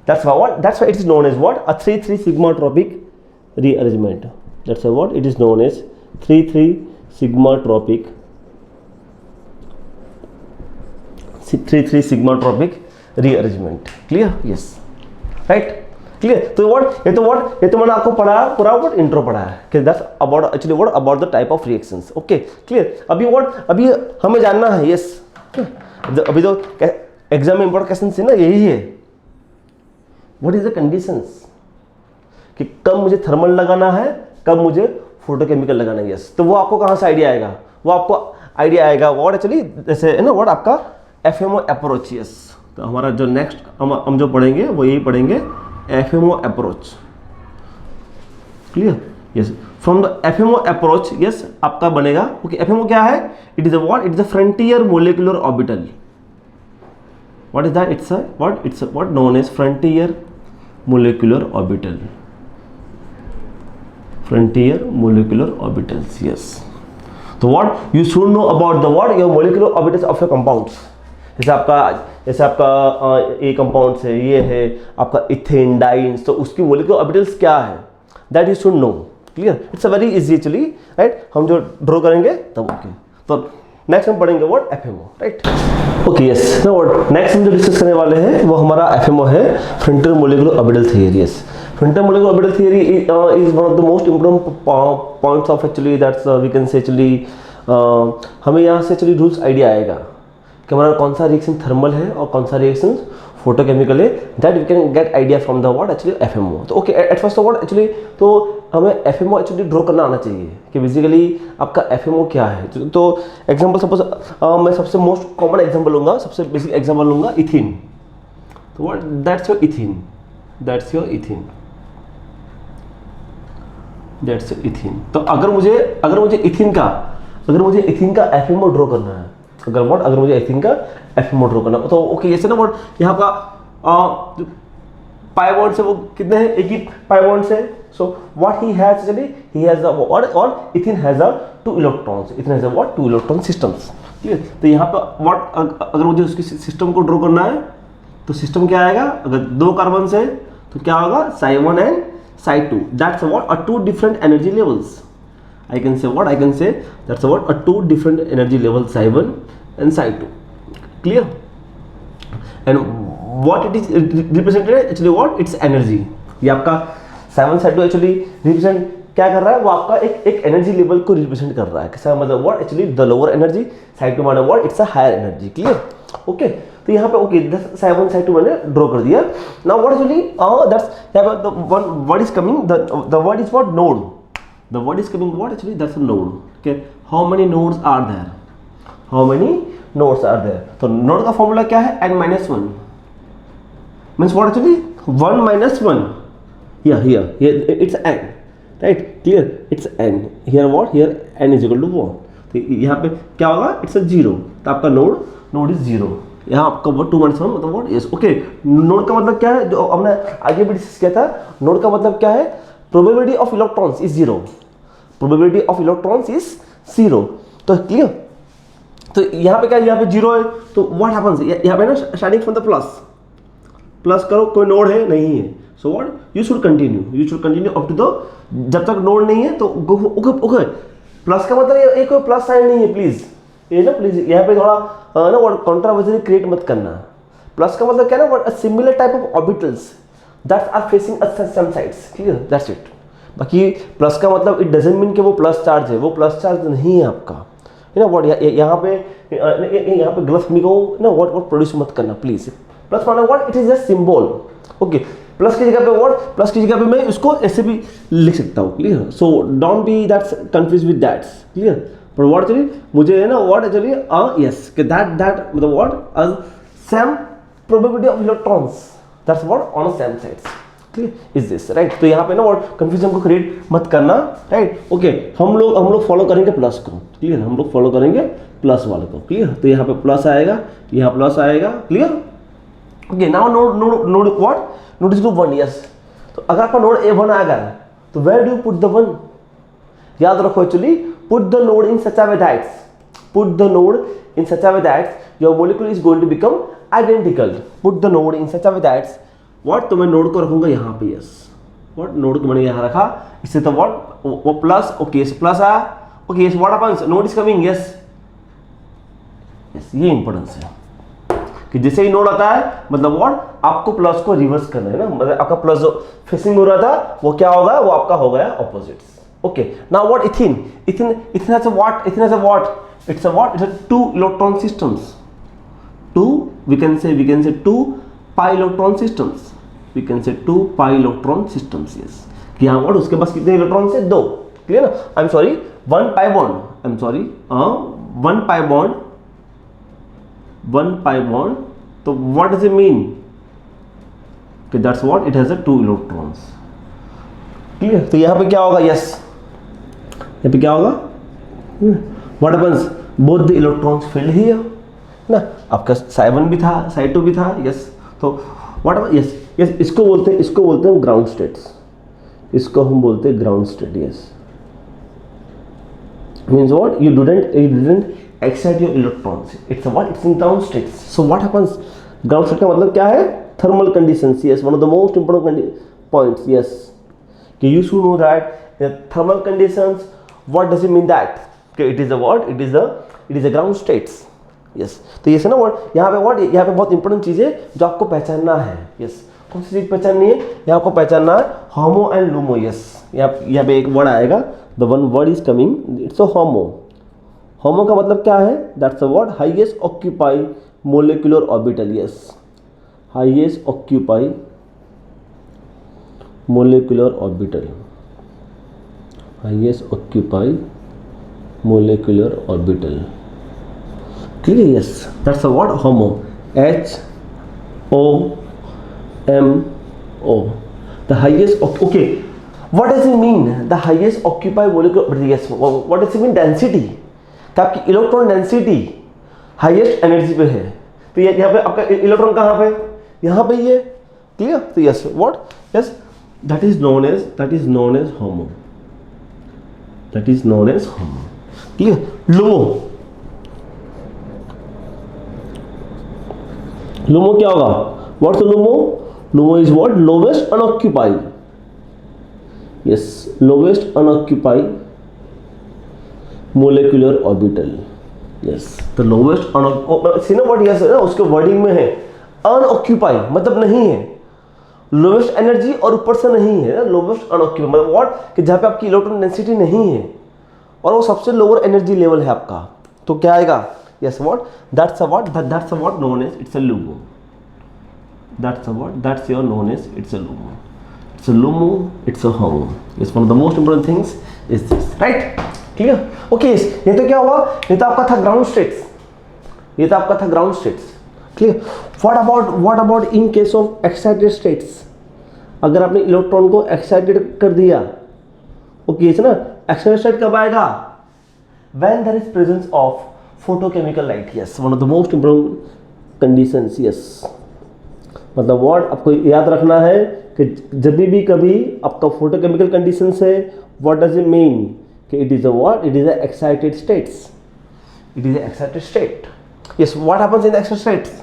that's why it is known as what a 3-3 sigmatropic rearrangement, that's what it is known as 3-3 sigmatropic rearrangement. Clear? Yes, right, clear. तो व्हाट ये तो मैंने आपको पढ़ाया पूरा व्हाट इंट्रो पढ़ाया है कि that's about actually what about the type of reactions. Okay, clear. अभी हमें जानना है, यस, अभी तो एग्जाम में इंपॉर्टेंट क्वेश्चन है ना, यही है व्हाट इज द कंडीशंस, कि कब मुझे थर्मल लगाना है, कब मुझे फोटोकेमिकल लगाना है। यस, तो वो आपको कहाँ से आइडिया आएगा? वो आपको आइडिया आएगा व्हाट एक्चुअली जैसे है ना व्हाट आपका एफएमओ अप्रोच। यस, तो हमारा जो नेक्स्ट हम जो पढ़ेंगे वो यही पढ़ेंगे, FMO approach. Clear? Yes, from the FMO approach yes आपका बनेगा। ओके, एफएमओ क्या है? It is what, it is a frontier molecular orbital. What is that? It's what known as frontier molecular orbital. Frontier molecular orbitals. Yes. So what you should know about the what your molecular orbitals of your compounds. जैसे आपका ए कंपाउंड्स है, ये है आपका इथेन डाइन्स, तो उसकी मोलिकुलर ऑर्बिटल्स क्या है, that you should know. Clear? It's a very easy actually, right. हम जो ड्रॉ करेंगे तब ओके। तो नेक्स्ट हम पढ़ेंगे what FMO, right. Okay, yes, now what next हम जो डिस्कस करने वाले हैं वो हमारा एफएमओ है, frontier molecular orbital theory. Yes, Frontier molecular orbital theory is one of the most important points of actually that's we can say actually हमें यहाँ से actually रूल्स आइडिया आएगा कि हमारा कौन सा रिएक्शन थर्मल है और कौन सा रिएक्शन फोटोकेमिकल है, that we can get idea from the what actually FMO. तो okay, at first what actually तो हमें एफएमओ एक्चुअली ड्रॉ करना आना चाहिए कि बेसिकली आपका एफएमओ क्या है। तो एग्जांपल सपोज मैं सबसे मोस्ट कॉमन एग्जांपल लूँगा, सबसे बेसिक एग्जांपल लूँगा इथीन। तो what that's your ethene, that's your ethene, that's ethene. तो अगर मुझे इथीन का एफएमओ ड्रॉ करना है, अगर मुझे इथीन का एफएमओ ड्रॉ करना है, तो ओके जैसे ना व्हाट यहाँ का पाई बॉन्ड्स है वो कितने हैं, एक ही पाई बॉन्ड्स है। So what he has actually he has और ethene has a 2 electrons, ethene has a what 2 electron systems. Clear? तो यहाँ पे व्हाट अगर मुझे उसकी सिस्टम को ड्रॉ करना है तो सिस्टम क्या आएगा, अगर 2 कार्बन है तो क्या होगा, psi1 and psi2, that's what a 2 different energy levels. I can say that's what a 2 different energy levels, psi1 and psi2. Clear? And what it is represented actually what, it's energy. ये आपका psi1 psi2 actually represent क्या कर रहा है, वो आपका एक एनर्जी लेवल को रिप्रेजेंट कर रहा है। कैसा मतलब what actually the lower energy, psi2 माने what, it's a higher energy. Clear? Okay, तो यहाँ पे ओके psi1 psi2 मैंने ड्रॉ कर दिया। नाउ व्हाट एक्चुअली दैट्स यहाँ पे the one word is coming, the word is what, node. The word is coming what actually that's a node. Okay, how many nodes are there, how many nodes are there. तो नोड का फॉर्मूला क्या है, n-1 means what actually 1 - 1, here it's n, right. Clear? It's n, here what, here n is equal to 1। तो यहाँ पे क्या होगा, इट्स अ 0, तो आपका नोड इज 0। यहाँ आपका वो 2 - 1 मतलब व्हाट, यस। ओके, नोड का मतलब क्या है, जो हमने आगे भी डिस्कस किया था, नोड का मतलब क्या है, probability of electrons is 0, probability of electrons is 0। तो क्लियर? तो यहाँ पे क्या है, यहाँ पे 0 है, तो व्हाट हैपेंस, यहाँ पे ना स्टार्टिंग फ्रॉम द प्लस करो, कोई नोड है नहीं है, so what you should continue up to the, जब तक नोड नहीं है तो ओके। प्लस का मतलब ये कोई प्लस साइन नहीं है, प्लीज ये ना प्लीज यहाँ पे थोड़ा ना व्हाट कंट्रोवर्सी क्रिएट मत करना। प्लस का मतलब क्या है ना, what a similar type of orbitals that are facing a same sides. Clear? That's it. बाकी प्लस का मतलब इट डजंट मीन कि वो प्लस चार्ज है, वो प्लस चार्ज नहीं है आपका, है ना। व्हाट यहाँ पे गलतफहमी को ना व्हाट प्रोड्यूस मत करना प्लीज। प्लस माना what, it is a symbol. Okay, plus की जगह पे व्हाट, प्लस की जगह पे मैं इसको ऐसे भी लिख सकता हूँ। Clear? So don't be that's confuse with that's. Clear? पर व्हाट एक्चुअली मुझे है ना व्हाट एक्चुअली यस कि दैट मतलब what same probability of electrons, that's what on same sides. Clear? Is this right? तो यहाँ पे ना व्हाट कंफ्यूजन को क्रिएट मत करना, राइट। ओके, हम लोग फॉलो करेंगे प्लस को। क्लियर? हम लोग फॉलो करेंगे प्लस वाले को। क्लियर? तो यहाँ पे प्लस आएगा, यहाँ प्लस आएगा। Clear? Okay, now node what, node is to 1। Yes, तो अगर आपका नोड A1 आ गया तो where do you put the 1, याद रखो actually put the node in such a way that your molecule is going to become identical. Put the node in such a way that what, तो मैं नोड को रखूंगा यहाँ पे। यस, व्हाट नोड को मैंने यहाँ रखा, इससे तो व्हाट वो प्लस, ओके प्लस आया। Okay, yes what happens, node is coming. Yes, ये इंपॉर्टेंस है। कि जैसे ही नोड आता है मतलब व्हाट आपको प्लस को रिवर्स करना है ना, मतलब आपका प्लस जो फेसिंग हो रहा था वो क्या होगा, वो आपका हो गया opposites. Okay, now what ethene? Ethene has a what? Ethene has a what? It's a what? It's a two electron systems. We can say two pi electron systems. We can say two pi electron systems. Yes. कि यहाँ what उसके पास कितने इलेक्ट्रॉन्स है? 2. क्लियर ना? I'm sorry, one pi bond. I'm sorry, one pi bond. One pi bond. तो what does it mean? कि that's what it has a 2 electrons. Clear? तो यहाँ पे क्या होगा? Yes. यहाँ पे क्या होगा? What happens? Both the electrons filled here ना, आपका psi1 भी था, psi2 भी था. यस, तो what happens? यस यस, इसको बोलते हैं ग्राउंड स्टेट्स. इसको हम बोलते हैं ground state. Yes, means what, you didn't excite your electrons. It's a what? It's in ground states. So what happens? Ground state का मतलब क्या है? Thermal conditions. Yes, one of the most important points. Yes, कि you should know that the thermal conditions. What does it mean that? Okay, it is a what? It is a ground states. Yes. तो ये ना what? यहाँ पे बहुत इंपॉर्टेंट चीज़ है जो आपको पहचानना है. Yes. कौन सी चीज़ पहचाननी है? यहाँ आपको पहचानना है होमो एंड लूमो. यस, यहाँ पे एक वर्ड आएगा. The one word is coming. It's a homo. होमो का मतलब क्या है? That's a what? Highest occupy molecular orbital. Yes. Highest occupy molecular orbital. Highest occupy molecular orbital. Clear? Yes, that's a what? Homo. H O M O. The highest. Okay. What does it mean? The highest occupy molecular orbital. Yes. What does it mean? Density. तो आपकी इलेक्ट्रॉन डेंसिटी हाईएस्ट एनर्जी पे है. तो ये यहाँ पे आपका इलेक्ट्रॉन कहाँ पे? यहाँ पे ये. क्लियर? तो yes, what? Yes, that is known as homo. That is known as homo. Clear? Lumo. Lumo क्या होगा? What's the lumo? Lumo is what? Lowest unoccupied. Yes, lowest unoccupied molecular orbital. Yes, the lowest unoccupied. See ना what yes ना उसके वर्डिंग में है unoccupied मतलब नहीं है. लोवेस्ट एनर्जी और ऊपर से नहीं है ना, लोवेस्ट अनऑक्यूपाइड मतलब व्हाट, कि जहाँ पे आपकी इलेक्ट्रॉन डेंसिटी नहीं है और वो सबसे लोअर एनर्जी लेवल है आपका. तो क्या आएगा? Yes, what? That's a what known as it's a LUMO. That's your known as it's a LUMO. It's a LUMO, it's a HOMO. It's one of the most important things is this. Right? Clear? Okay, ये तो क्या हुआ? ये तो आपका था ground states. Clear? What about in case of excited states? अगर आपने इलेक्ट्रॉन को एक्साइटेड कर दिया, ओके ना, एक्साइटेड स्टेट कब आएगा? When there is presence of photochemical light. Yes, one of the most important conditions. Yes, मतलब व्हाट आपको याद रखना है कि जब भी कभी आपका फोटोकेमिकल कंडीशंस है, व्हाट डज इट मीन? कि it is a what? It is a excited states. It is a excited state. Yes, what happens in excited states?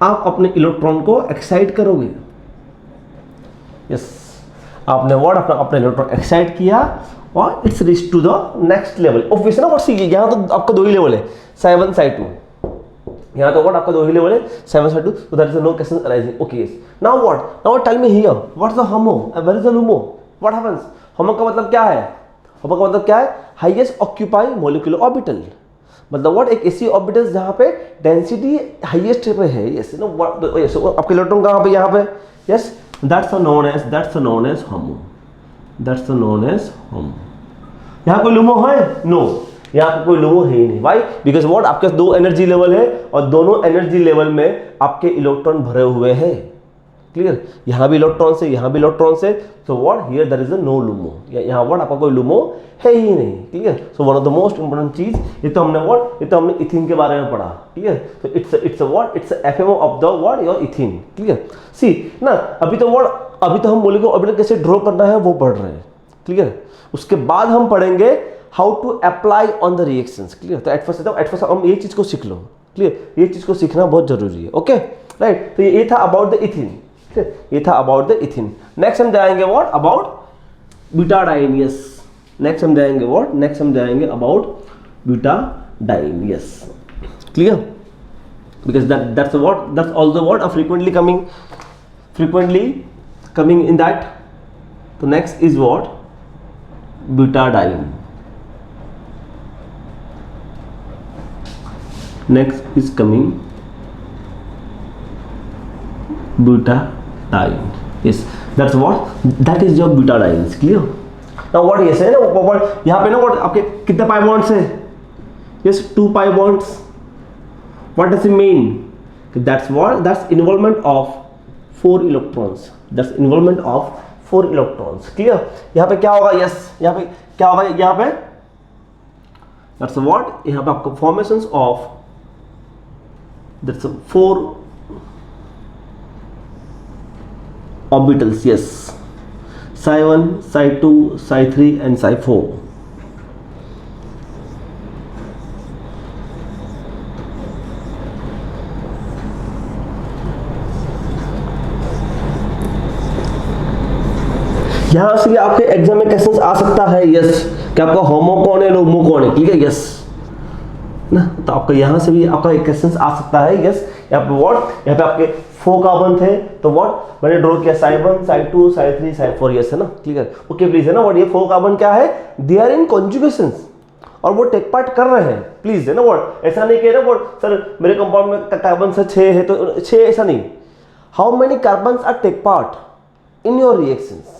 आप अपने इलेक्ट्रॉन को एक्साइट करोगे. यस, आपने अपना इलेक्ट्रॉन एक्साइट किया और it's reach to the next level. Obviously ना व्हाट, सी यहाँ तो आपका 2 ही लेवल है, psi1 psi2. यहाँ तो व्हाट आपका 2 ही लेवल है, psi1 psi2. so there is no question arising. Okay, now what tell me here, what's the homo and where is the lumo? What happens? homo का मतलब क्या है? homo का मतलब क्या है? Highest occupy molecular orbital. मतलब व्हाट, एक ऐसी ऑर्बिटल जहाँ पे डेंसिटी हाईएस्ट पे है. यस नो व्हाट, यस आपके इलेक्ट्रॉन कहाँ पे? यहाँ पे. यस, दैट्स नोन एज होमो. यहाँ कोई लूमो है? नो, यहाँ पे कोई लूमो है ही नहीं. व्हाई? बिकॉज व्हाट, आपके 2 एनर्जी लेवल है और दोनों एनर्जी लेवल में आपके इलेक्ट्रॉन भरे हुए हैं. क्लियर? यहाँ भी इलेक्ट्रॉन से, यहाँ भी इलेक्ट्रॉन से. So what, here there is no LUMO. यहाँ व्हाट आपका कोई लूमो है ही नहीं. Clear? So one of the most important चीज, ये तो हमने इथीन के बारे में पढ़ा. क्लियर? तो it's what, it's FMO of the what, your ethene. Clear? See ना, अभी तो हम मोलिकुलर ऑर्बिटल कैसे ड्रॉ करना है वो पढ़ रहे हैं. क्लियर? उसके बाद हम पढ़ेंगे how to apply on the reactions. Clear? तो एट फर्स्ट हम ये चीज को सीख लो. क्लियर? ये चीज को सीखना बहुत जरूरी है. Okay, right? तो ये था अबाउट द इथीन. ये था अबाउट द इथीन. नेक्स्ट हम जाएंगे what, about Betadine. Yes, next हम जाएंगे व्हाट, नेक्स्ट हम जाएंगे about Betadine. butadiene. Yes, clear? Because that's also what a frequently coming in that. So next is what? Butadiene. Next is coming butadiene. Yes, that's what, that is your butadienes. Clear? Now what yes है ना, what यहाँ पे ना what आपके कितने pi bonds है? Yes, 2 pi bonds. What does it mean? That's involvement of 4 electrons. That's involvement of 4 electrons. Clear? यहाँ पे क्या होगा? Yes, यहाँ पे क्या होगा? यहाँ पे that's what, यहाँ पे आपका formations of that's 4 orbitals. Yes, psi1, psi2, psi3 and psi4. यहां से आपके एग्जाम में क्वेश्चंस आ सकता है यस कि आपका होमो कौन है, लोमो कौन है, ठीक है यस ना। तो आपका यहां से भी आपका एक क्वेश्चंस आ सकता है यस। यहाँ पे व्हाट, यहाँ पे आपके 4 कार्बन थे तो व्हाट मैंने ड्रॉ किया psi1, psi2, psi3, psi4 yes है ना, ठीक है ओके प्लीज है ना। व्हाट ये 4 कार्बन क्या है? दे आर इन कॉन्जुगेशंस और वो टेक पार्ट कर रहे हैं प्लीज है ना। व्हाट ऐसा नहीं कह रहे व्हाट सर मेरे कंपाउंड में कार्बन से 6 है तो 6, ऐसा नहीं। How many carbons are take part in your reactions?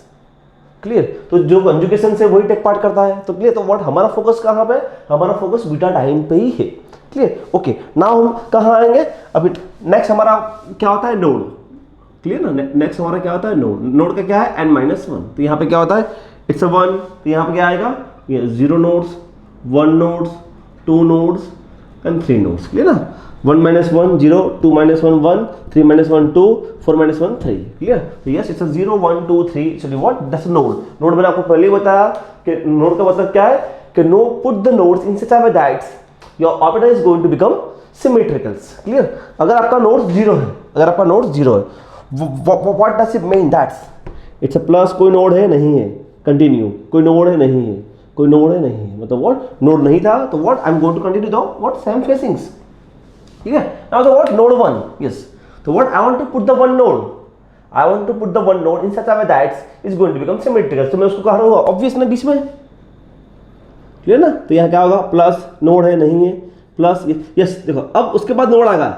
Clear? तो जो कंजुगेशन से वही टेक पार्ट करता है तो क्लियर। तो व्हाट हमारा फोकस कहाँ पे? हमारा फोकस ब्यूटाडाइन पे ही है। क्लियर? ओके नाउ हम कहाँ आएंगे अभी? नेक्स्ट हमारा क्या होता है? नोड। क्लियर ना? नेक्स्ट हमारा क्या होता है? नोड। नोड का क्या है? n-1। तो यहाँ पे क्या होता है? इट्स 1। तो यहाँ पे क्या आएगा? ये 0 nodes, 1 nodes, 2 nodes and 3 nodes. Clear ना? 1 - 1 0, 2 - 1 1, 3 - 1 2, 4 - 1 3। क्लियर? तो yes it's 0 1 2 3 actually what that's node. Node मैंने आपको पहले ही बताया कि नोड का मतलब क्या है कि no put the nodes in such a way that your orbital is going to become symmetricals. Clear? अगर आपका नोड 0 है, अगर आपका नोड 0 है, what does it mean? That's it's a plus. कोई नोड है? नहीं है। कंटिन्यू। कोई नोड है? नहीं है। कोई नोड है? नहीं है। मतलब व्हाट नोड नहीं था तो what I am going to continue the what same facings. ठीक है? Now the what node 1 yes. तो what I want to put the one node, I want to put the one node in such a way that is going to become symmetrical. तो मैं उसको कह रहा हूँ ऑब्वियस ना बीच में। क्लियर ना? तो यहाँ क्या होगा? प्लस नोड है? नहीं है। प्लस यस देखो अब उसके बाद नोड आएगा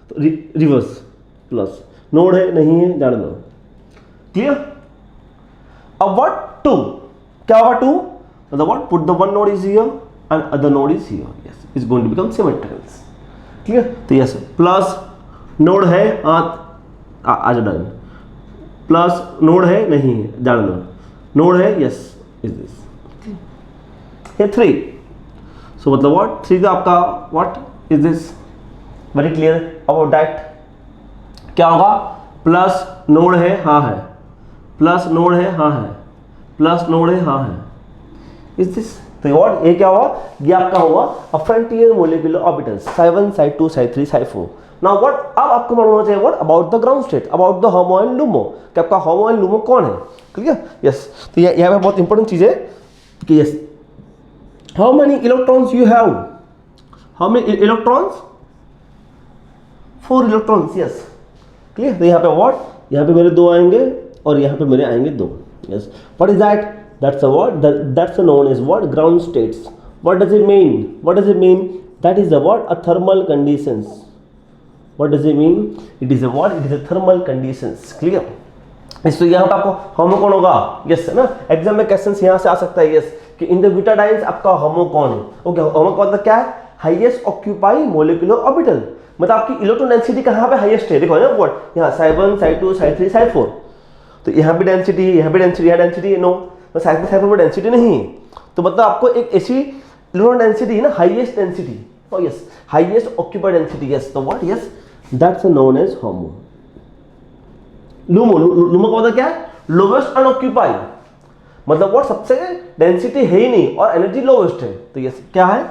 तो रिवर्स प्लस नोड है? नहीं है। जान दो। क्लियर? अब व्हाट 2 क्या होगा? 2 मतलब what put the one node is here and other node is here. Yes is going to become symmetricals. Clear? तो यस प्लस नोड है आज डन। प्लस नोड है? नहीं है। जान दो। नोड है? Yes is this. ये 3। सो मतलब व्हाट 3 का आपका what is this? Very clear about that. क्या होगा? प्लस नोड है? हाँ है। प्लस नोड है? हाँ है। प्लस नोड है? हाँ है। Is this? तो व्हाट ये क्या हुआ? ये आपका हुआ a frontier molecular orbitals psi1, psi2, psi3, psi4। Now what अब आपको मालूम होना चाहिए what about the ground state, about the HOMO and LUMO कि आपका होमो एंड लूमो कौन है। क्लियर? यस। तो यहाँ पे बहुत इंपॉर्टेंट चीज है कि yes how many electrons you have? How many electrons? 4 electrons. Yes clear? तो यहाँ पे व्हाट, यहाँ पे मेरे 2 आएंगे और यहाँ पे मेरे आएंगे 2। Yes what is that? That's a what? That's known as what? Ground states. What does it mean? What does it mean? That is a what? A thermal conditions. What does it mean? It is a what? It is a thermal conditions. Clear? तो यहाँ पे आपको होमो कौन होगा? यस है ना। एग्जाम में क्वेश्चंस यहाँ से आ सकता है यस कि इन द ब्यूटाडाइन्स आपका होमो कौन है? ओके होमो का मतलब क्या है? Highest occupy molecular orbital. मतलब आपकी इलेक्ट्रॉन डेंसिटी कहाँ पे हाईएस्ट है? देखो ना व्हाट यहाँ psi1, psi2, psi3, psi4। तो यहाँ भी डेंसिटी है, यहाँ भी डेंसिटी, यहाँ डेंसिटी नो तो साइड में डेंसिटी नहीं है। तो मतलब आपको एक ऐसी इलेक्ट्रॉन डेंसिटी है ना highest density. oh yes highest occupied density yes so what yes that's known as homo LUMO का मतलब क्या है लोवेस्ट अनऑक्यूपाइड मतलब व्हाट सबसे डेंसिटी है ही नहीं और एनर्जी लोवेस्ट है तो ये क्या है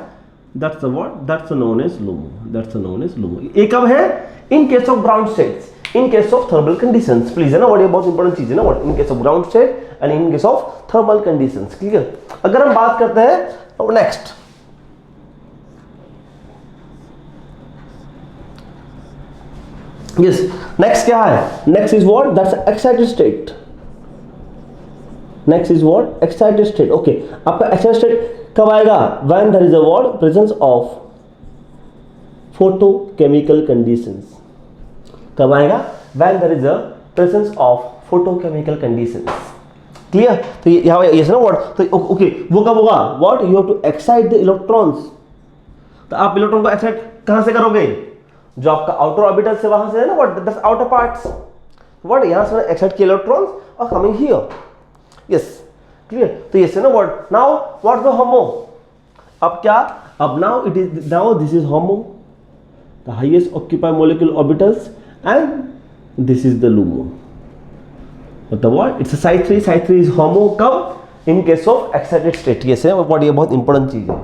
that's what that's known as LUMO ये कब है in case of ground states in case of thermal conditions please है ना व्हाट ये बहुत इंपॉर्टेंट चीज है ना what in case of ground state and in case of thermal conditions clear अगर हम बात करते हैं नेक्स्ट यस नेक्स्ट क्या है, next is what, that's excited state, next is what excited state. Okay, आपका एक्साइटेड स्टेट कब आएगा, when there is a what presence of photochemical conditions, कब आएगा, when there is a presence of photochemical conditions, clear. तो यहाँ ये ना व्हाट, तो ओके वो कब होगा, what you have to excite the electrons. तो आप इलेक्ट्रॉन को एक्साइट कहां से करोगे, जो आपका आउटर ऑर्बिटल से वहां से है ना, what that's outer parts, what यहां से एक्साइट किए electrons are coming here, yes clear. तो ये से ना what, now what the HOMO, अब क्या, अब now it is, now this is HOMO, the highest occupied molecule orbitals, and this is the LUMO. But the what? It's a psi 3. Psi 3 is HOMO. कब? In case of excited state. Yes, है what, ये बहुत important चीज है.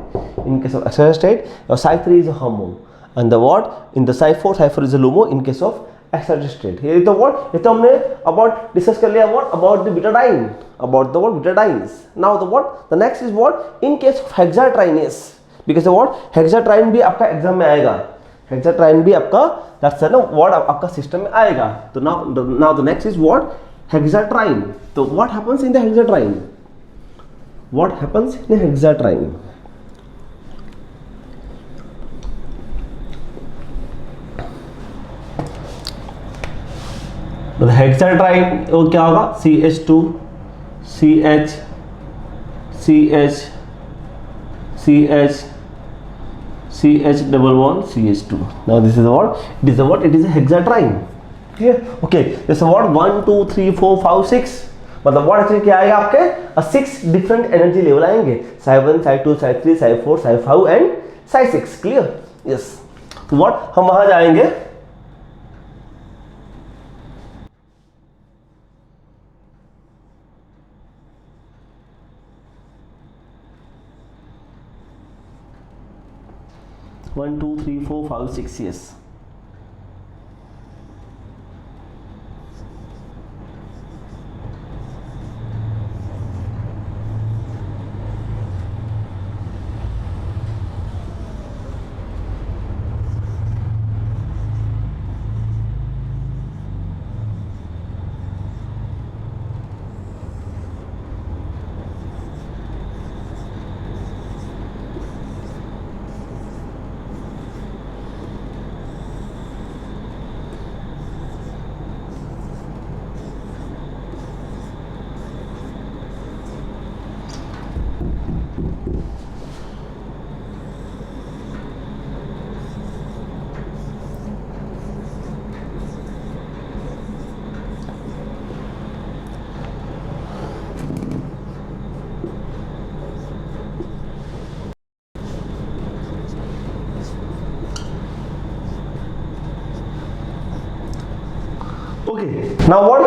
In case of excited state, your psi 3 is a HOMO. And the what? In the psi 4 is a LUMO. In case of excited state. ये तो what? ये तो हमने about discuss कर लिया what? About the betadine. About the what? Betadines. Now the what? The next is what? In case of hexatriene. Yes. Because the what? Hexatriene भी आपका एग्जाम में आएगा. हेक्साट्राइन भी आपका दैट्स ना वर्ड आपका सिस्टम में आएगा। तो now the next is what, hexatriene. तो what happens in the hexatriene, what happens in hexatriene, तो हेक्साट्राइन वो क्या होगा, CH2 CH CH CH CH double bond CH2. Now this is what? It is a what? It is a hexatriene. Clear? Okay. This is what? 1, 2, 3, 4, 5, 6. मतलब what actually क्या आएगा आपके? 6 different energy level आएंगे. Psi 1, Psi 2, Psi 3, Psi 4, Psi 5 and Psi 6. Clear? Yes. तो what? हम वहाँ जाएंगे. One, two, three, four, five, 6, yes. Okay, now what?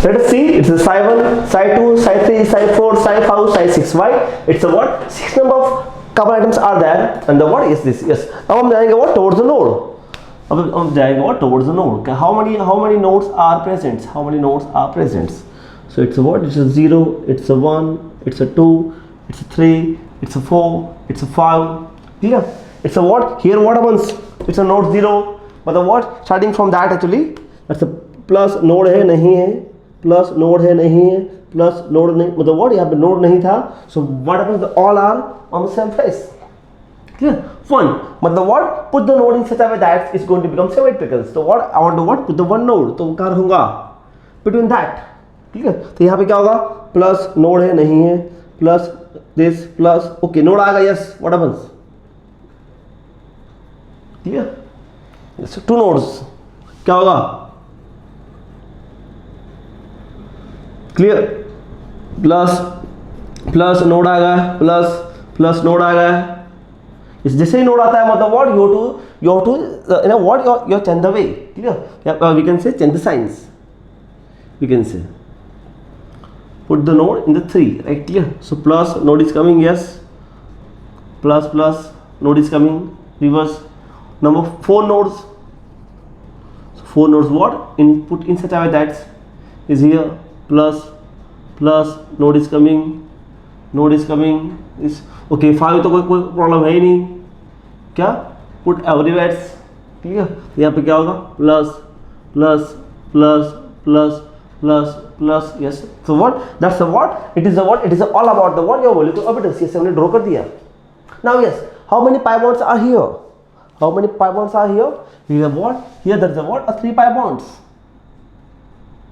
Let us see. It's a psi 1, psi 2, psi 3, psi 4, psi 5, psi 6. Why? It's a what? 6 number of carbon atoms are there, and the what is this? Yes. Now हम जाएंगे what? Towards the node. अब हम जाएंगे what? Towards the node. How many nodes are present? How many nodes are present? So it's a what? It's a 0. It's a 1. It's a 2. It's a 3. It's a 4. It's a 5. Clear? It's a what? Here what happens? It's a node 0. मतलब what? Starting from that actually. That's a plus node है नहीं है, प्लस नोड है नहीं है, प्लस नोड नहीं, मतलब व्हाट यहाँ पे नोड नहीं था, so what happens, all are on the same face. Clear? फन मतलब what, put the node in such a way that is going to become symmetrical. तो what I want to what, put the one node, तो क्या होगा बिटवीन दैट। ठीक है, तो यहाँ पे क्या होगा, प्लस नोड है नहीं है, plus this plus, okay node आ गया, yes what happens, clear, yes two nodes, क्या होगा, क्लियर, प्लस प्लस नोड आ गया, प्लस प्लस नोड आ गया। इस जैसे ही नोड आता है मतलब what, you have to you know what, your change the way, clear, we can say change the signs, we can say put the node in the 3, right, clear. So plus node is coming, yes, plus plus node is coming, reverse, number 4 nodes, so 4 nodes what, input in such a way that is here, plus plus node is coming, is okay, 5 तो कोई प्रॉब्लम है ही नहीं, क्या पुट एवरीवेयर, ठीक है, यहाँ पे क्या होगा, plus plus plus plus plus plus. Yes, so what, that's the what, it is the what, it is all about the what, your molecular orbitals. Yes, हमने ड्रॉ कर दिया. Now yes, how many pi bonds are here? How many pi bonds are here? Here is a what, here there is a what, a 3 pi bonds.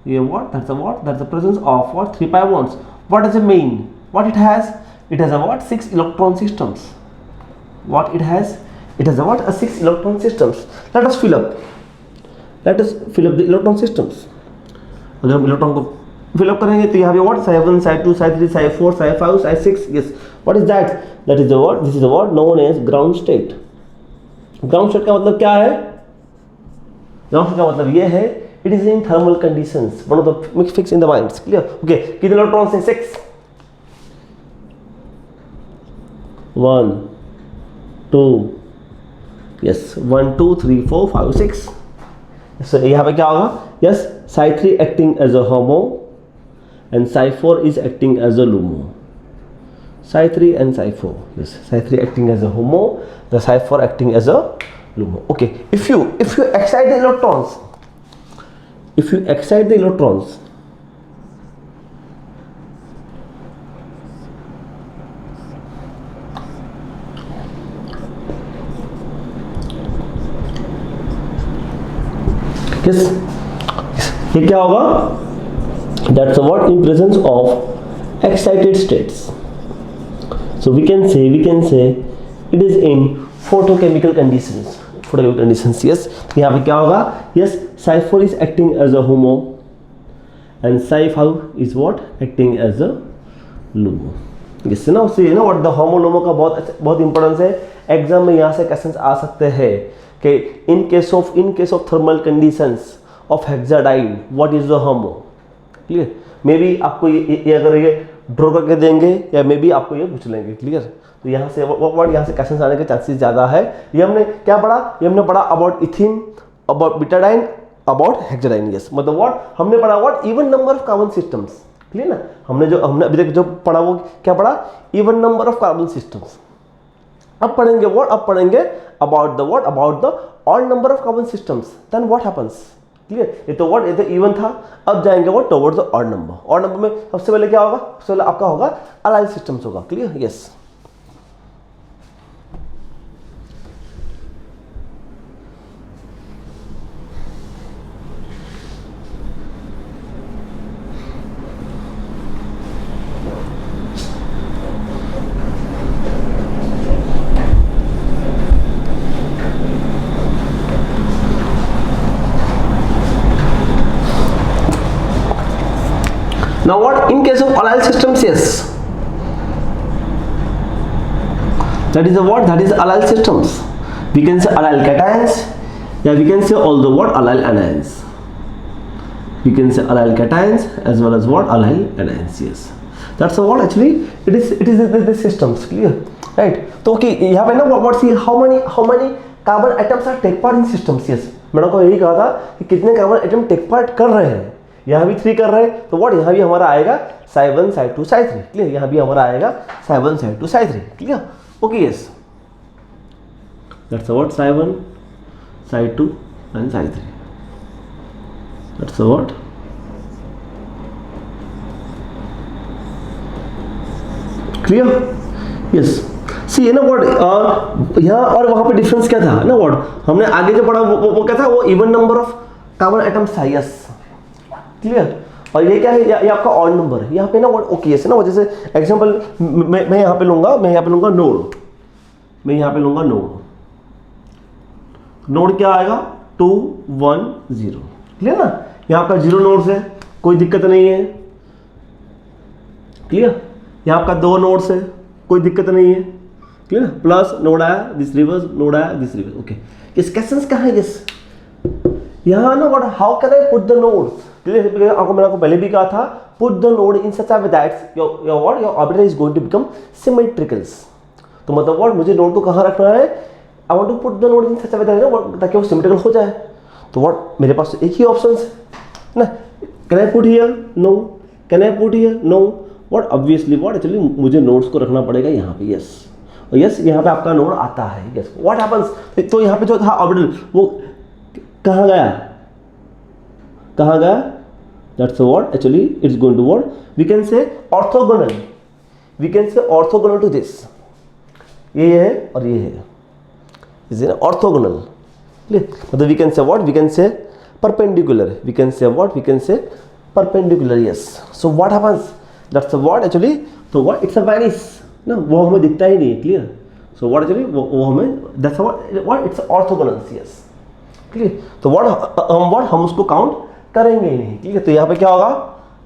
Here what, that's a what, that's the presence of what, 3 pi bonds. What does it mean? What it has? It has a what, 6 electron systems. What it has? It has a what, a 6 electron systems. Let us fill up. Let us fill up the electron systems. अगर हम इलेक्ट्रॉन को fill up करेंगे तो यहाँ पे what, psi 1, psi 2, psi 3, psi 4, psi 5, psi 6. Yes, what is that? That is the what, this is the what known as ground state. Ground state का मतलब क्या है? Ground state का मतलब ये है, it is in thermal conditions. One of the fix in the minds. Clear? Okay. कितने इलेक्ट्रॉन्स हैं? 6. 1, 2. Yes, 1, 2, 3, 4, 5, 6. So यहाँ पे क्या होगा? Yes, psi 3 acting as a HOMO and psi 4 is acting as a LUMO. Psi 3 and psi 4. Yes, psi 3 acting as a HOMO, the psi 4 acting as a LUMO. Okay, if you excite the electrons, yes, ये क्या होगा? That's what, in presence of excited states. So we can say it is in photochemical conditions. Yes, यहाँ पे क्या होगा? Yes, psi 4 is acting as a HOMO and psi 5 is what, acting as a LUMO. Yes, now see, what the HOMO LUMO का बहुत इंपॉर्टेंस है. एग्जाम में यहाँ से क्वेश्चंस आ सकते हैं कि in case of thermal conditions of hexadiene, what is the HOMO? Clear? May be आपको ये अगर ये ड्रॉ करके देंगे या मे बी आपको ये पूछ लेंगे. क्लियर? तो यहाँ से वर्ड यहाँ से क्वेश्चन आने के चांसेस ज़्यादा है. ये हमने क्या पढ़ा? ये हमने पढ़ा about ethene, about butadiene, about hexadiene. Yes, मतलब व्हाट हमने पढ़ा? What, even number of carbon systems. Clear ना? हमने अभी तक जो पढ़ा वो क्या पढ़ा? Even number of carbon systems. अब पढ़ेंगे व्हाट? अब पढ़ेंगे about the what, about the odd number of carbon systems. Then what happens? Clear? ये तो व्हाट, ये तो इवन था. अब जाएंगे what, towards the odd number. Odd number में सबसे पहले क्या होगा? सबसे पहले आपका होगा अलाइल सिस्टम्स होगा. Clear? Yes. Now what, in case of allyl systems? Yes, that is the what, that is allyl systems. We can say allyl cations, yeah, we can say all the what, allyl anions. We can say allyl cations as well as what, allyl anions. Yes, that's the what, actually it is the systems. Clear? Right? तो okay, यहाँ पे ना what, see how many carbon atoms are take part in systems. Yes, मैंने को यही कहा था कि कितने कार्बन एटम टेक पार्ट कर रहे हैं. यहाँ भी 3 कर रहे हैं, तो व्हाट यहाँ भी हमारा आएगा psi 1, psi 2, psi 3. क्लियर? यहाँ भी हमारा आएगा psi 1, psi 2, psi 3. Clear? Okay. Yes, that's what, psi 1, psi 2 and psi 3. That's what. Clear? Yes. See ना व्हाट, यहाँ और वहाँ पे डिफरेंस क्या था ना? व्हाट हमने आगे जो पढ़ा वो क्या था? वो even number of carbon atoms था. Yes, clear? और ये क्या है? ये आपका ऑड नंबर है. यहाँ पे ना व्हाट, ओके. यस ना, जैसे एग्जांपल मैं यहाँ पे लूंगा, नोड. मैं यहाँ पे लूंगा नोड. नोड क्या आएगा? 2, 1, 0. क्लियर ना? यहाँ आपका 0 नोड्स है, कोई दिक्कत नहीं है. क्लियर? यहाँ आपका 2 नोड्स है, कोई दिक्कत नहीं है. क्लियर? प्लस नोड आया, दिस रिवर्स, नोड आया, दिस रिवर्स. ओके. इस क्वेश्चंस कहाँ है? यस, यहाँ ना what, how can I put the nodes? Clear? मैंने आपको पहले भी कहा था, put the node in such a way that your orbital is going to become symmetricals. तो मतलब व्हाट, मुझे नोड को कहाँ रखना है? I want to put the node in such a way that, ताकि वो सिमेट्रिकल हो जाए. तो व्हाट, मेरे पास एक ही ऑप्शन है ना. Can I put here? No. Can I put here? No. What, obviously what, actually मुझे नोड्स को रखना पड़ेगा यहाँ पे. यस, और यस यहाँ पे आपका नोड आता है. Yes, what happens? तो यहाँ पे जो था ऑर्बिटल वो कहाँ गया? कहाँ गया, that's what actually it's going to what we can say orthogonal, we can say orthogonal to this, ये है और ये है, इज इन ऑर्थोगोनल, मतलब we can say what, we can say perpendicular, we can say what, we can say perpendicular, yes. So what happens, that's what actually, तो व्हाट इट्स अ वैनिश ना, वो हमें दिखता ही नहीं है, क्लियर. सो व्हाट एक्चुअली वो हमें, that's what it's orthogonal, yes, clear. तो व्हाट हम उसको काउंट करेंगे ही नहीं, ठीक है. तो यहाँ पे क्या होगा,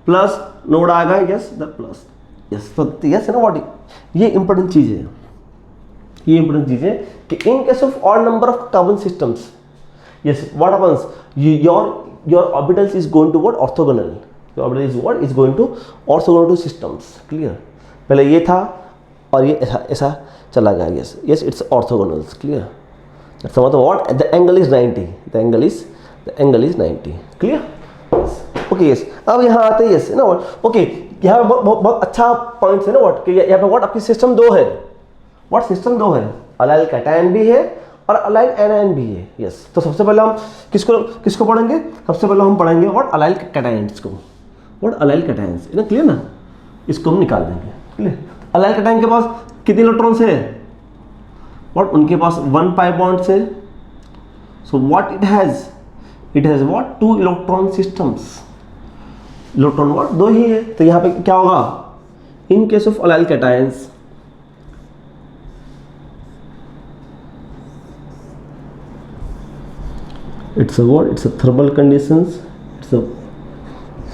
प्लस नोड आएगा, यस द प्लस, यस. तो यस है ना व्हाट, ये इंपॉर्टेंट चीज है, ये इंपॉर्टेंट चीज है कि in case of odd number of carbon systems, yes what happens, your orbitals is going to what orthogonal, your orbital is what is going to orthogonal to systems, clear. पहले ये था और ये ऐसा चला गया, yes yes it's orthogonals, clear. That's मतलब what the angle is 90, the angle is 90, clear. Okay yes. अब यहाँ आते हैं, यस ना व्हाट, ओके यहाँ पे बहुत अच्छा पॉइंट्स है ना व्हाट, कि यहाँ पे व्हाट आपकी सिस्टम दो है, व्हाट सिस्टम दो है, अलाइल कैटायन भी है और अलाइल एनायन भी है, यस. तो सबसे पहले हम किसको पढ़ेंगे, सबसे पहले हम पढ़ेंगे व्हाट अलाइल कैटायंस को, व्हाट अलाइल कैटायंस, ना क्लियर ना, इसको हम निकाल देंगे, क्लियर. अलाइल कैटायन के पास कितने इलेक्ट्रॉन्स है, व्हाट उनके पास 1 पाई बॉन्ड्स है. So what it has what 2 electron systems, electron what दो ही है. तो यहाँ पे क्या होगा, इन case of allyl cations, it's a what, it's a thermal conditions, it's a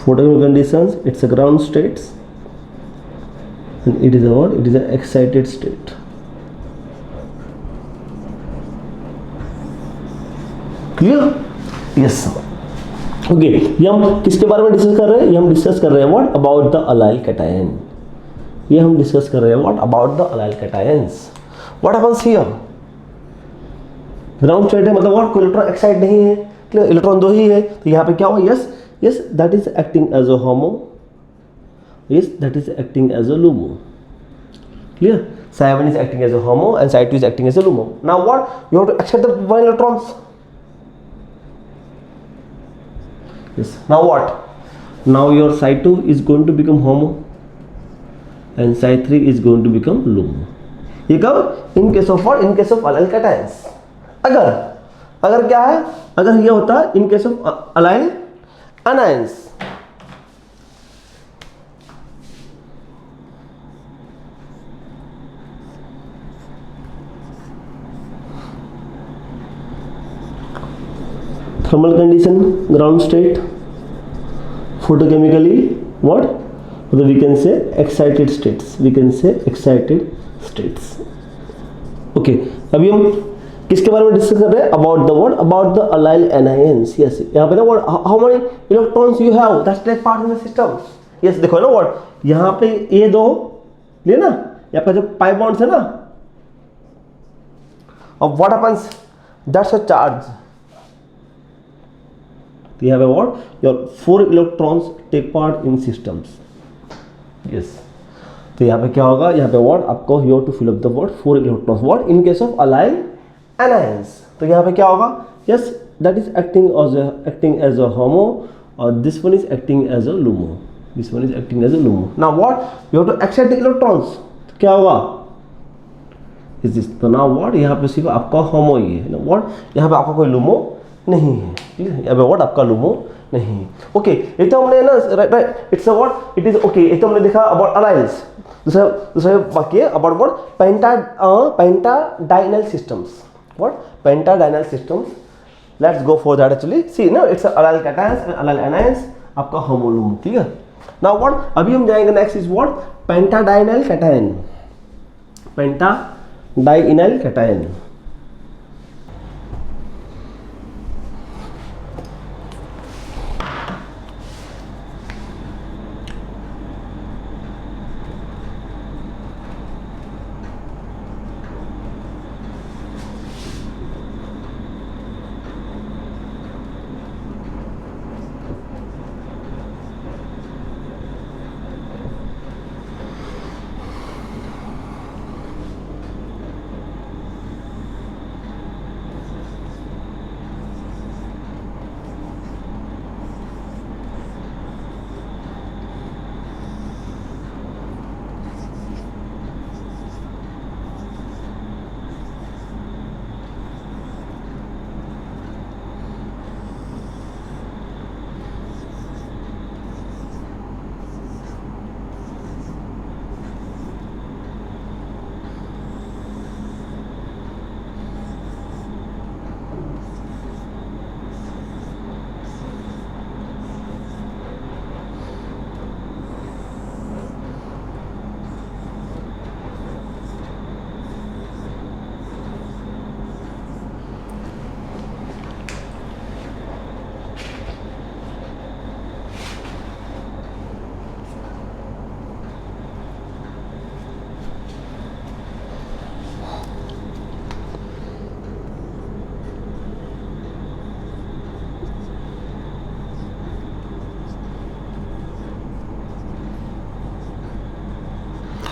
photochemical conditions, it's a ground states, and it is a what, it is an excited state. Clear? Yes. Okay, ये हम किसके बारे में डिस्कस कर रहे हैं, ये हम डिस्कस कर रहे हैं what about the allyl cation, ये हम डिस्कस कर रहे हैं what about the allyl cations. What happens here, ground state है, मतलब व्हाट कोई इलेक्ट्रॉन एक्साइट नहीं है, क्लियर, इलेक्ट्रॉन दो ही है. तो यहाँ पे क्या हुआ, yes yes that is acting as a HOMO, yes that is acting as a LUMO, clear. psi 1 is acting as a homo and psi 2 is acting as a lumo. Now what, you have to accept the 1 electrons, yes. Now what, now your psi 2 is going to become homo and psi 3 is going to become lumo. ये कब, in case of what, in case of allyl cations. अगर क्या है, अगर ये होता है in case of allyl anions, thermal condition ground state, photochemically what, मतलब we can say excited states, we can say excited states. Okay, अभी हम किसके बारे में डिस्कस कर रहे हैं, about the what, about the allyl anions. Yes, यहाँ पे ना what, how many electrons you have that take part in the system. Yes, देखो ना व्हाट, यहाँ पे ये दो ले ना, यहाँ पे जो पाई बॉन्ड्स है ना, अब what happens, that's a charge. तो यहाँ पे what, your 4 electrons take part in systems, yes. तो यहाँ पे क्या होगा, यहाँ पे व्हाट आपको you have to fill up the what 4 electrons what in case of allyl anions. तो यहाँ पे क्या होगा, yes that is acting as a homo और this one is acting as a lumo, this one is acting as a LUMO. Now what, you have to accept the electrons. तो क्या होगा, इज दिस. तो नाउ व्हाट, यहाँ पे सिर्फ आपका होमो ही है ना व्हाट, यहाँ पे आपका कोई लूमो नहीं है, ठीक है. यहाँ पे व्हाट आपका लूमो नहीं है. ओके, ये तो हमने ना right, it's a what, it is okay, ये तो हमने देखा अबाउट अलाइंस. दूसरा बाकी है about what, pentadienyl systems, what pentadienyl systems. Let's go for that actually. See ना, it's allyl cations and allyl anions, आपका होमो लूमो, ठीक है. नाउ व्हाट, अभी हम जाएंगे next is what, pentadienyl cation, pentadienyl cation.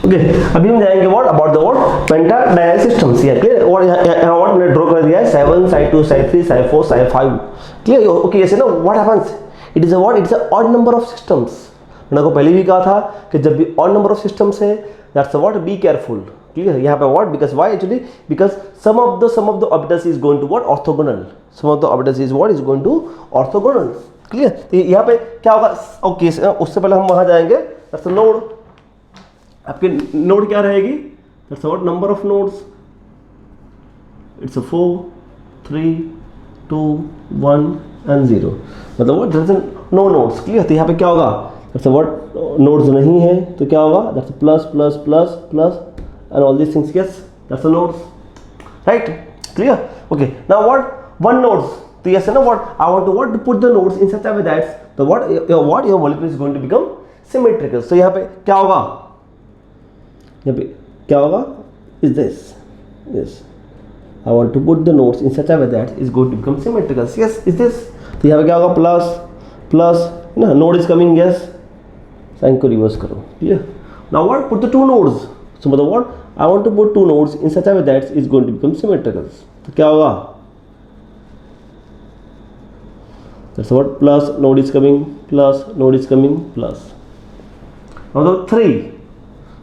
Okay अभी हम जाएंगे what about the what pentadienyl systems. ये क्लियर, और यहाँ व्हाट मैंने ड्रॉ कर दिया है Psi1 Psi2 Psi3 Psi4 Psi5 clear. Okay ऐसे ना what happens, it is a what, it's a odd number of systems. मैंने आपको पहले भी कहा था कि जब भी ऑड नंबर ऑफ सिस्टम्स है that's what be careful clear. यहाँ पे what because why actually because some of the orbitals is going to what orthogonal, some of the orbitals is what is going to orthogonal clear. तो यहाँ पे क्या होगा, ओके उससे पहले हम वहां जाएंगे दैट्स नोड। आपके नोड क्या रहेगी, that's what number of nodes, it's 4 3 2 1 and 0, मतलब what there is no nodes clear. तो यहाँ पे क्या होगा, दैट्स व्हाट नोड्स नहीं है तो क्या होगा, that's plus plus plus plus and all these things, yes that's nodes right clear. Okay now what one nodes, तो यस ना what I want to what to put the nodes in such a way that the what your molecule is going to become symmetrical. So यहाँ पे क्या होगा, यहाँ पे क्या होगा is this, yes I want to put the nodes in such a way that is going to become symmetrical, yes is this. तो यहाँ पे क्या होगा प्लस प्लस ना, node is coming, yes sign को रिवर्स करो clear. Now what put the two nodes, so मतलब what I want to put two nodes in such a way that is going to become symmetrical. तो क्या होगा, that's what plus node is coming plus node is coming plus, मतलब 3,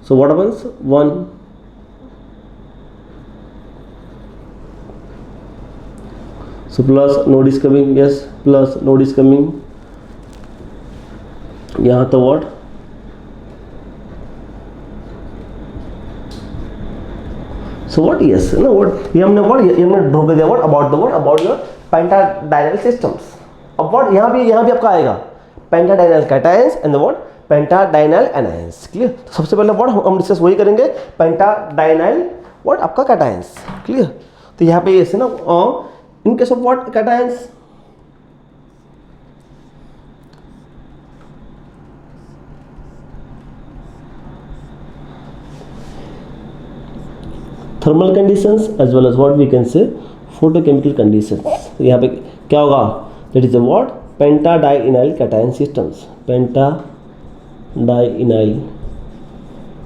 so what happens 1 so plus node is coming, yes plus node is coming, यहाँ तो what so what, yes no what ये हमने ड्रॉ कर दिया what about your pentadienal systems। अब what यहाँ भी आपका आएगा pentadienal cations and the what pentadienyl anions clear. तो सबसे पहले व्हाट हम डिस्कस वही करेंगे पेंटाडाइनल व्हाट आपका कैटायंस क्लियर। तो यहाँ पे ऐसे ना in case of what cations, thermal conditions as well as what we can say photochemical conditions. तो यहाँ पे क्या होगा, that is what pentadienyl cation systems, pentadienyl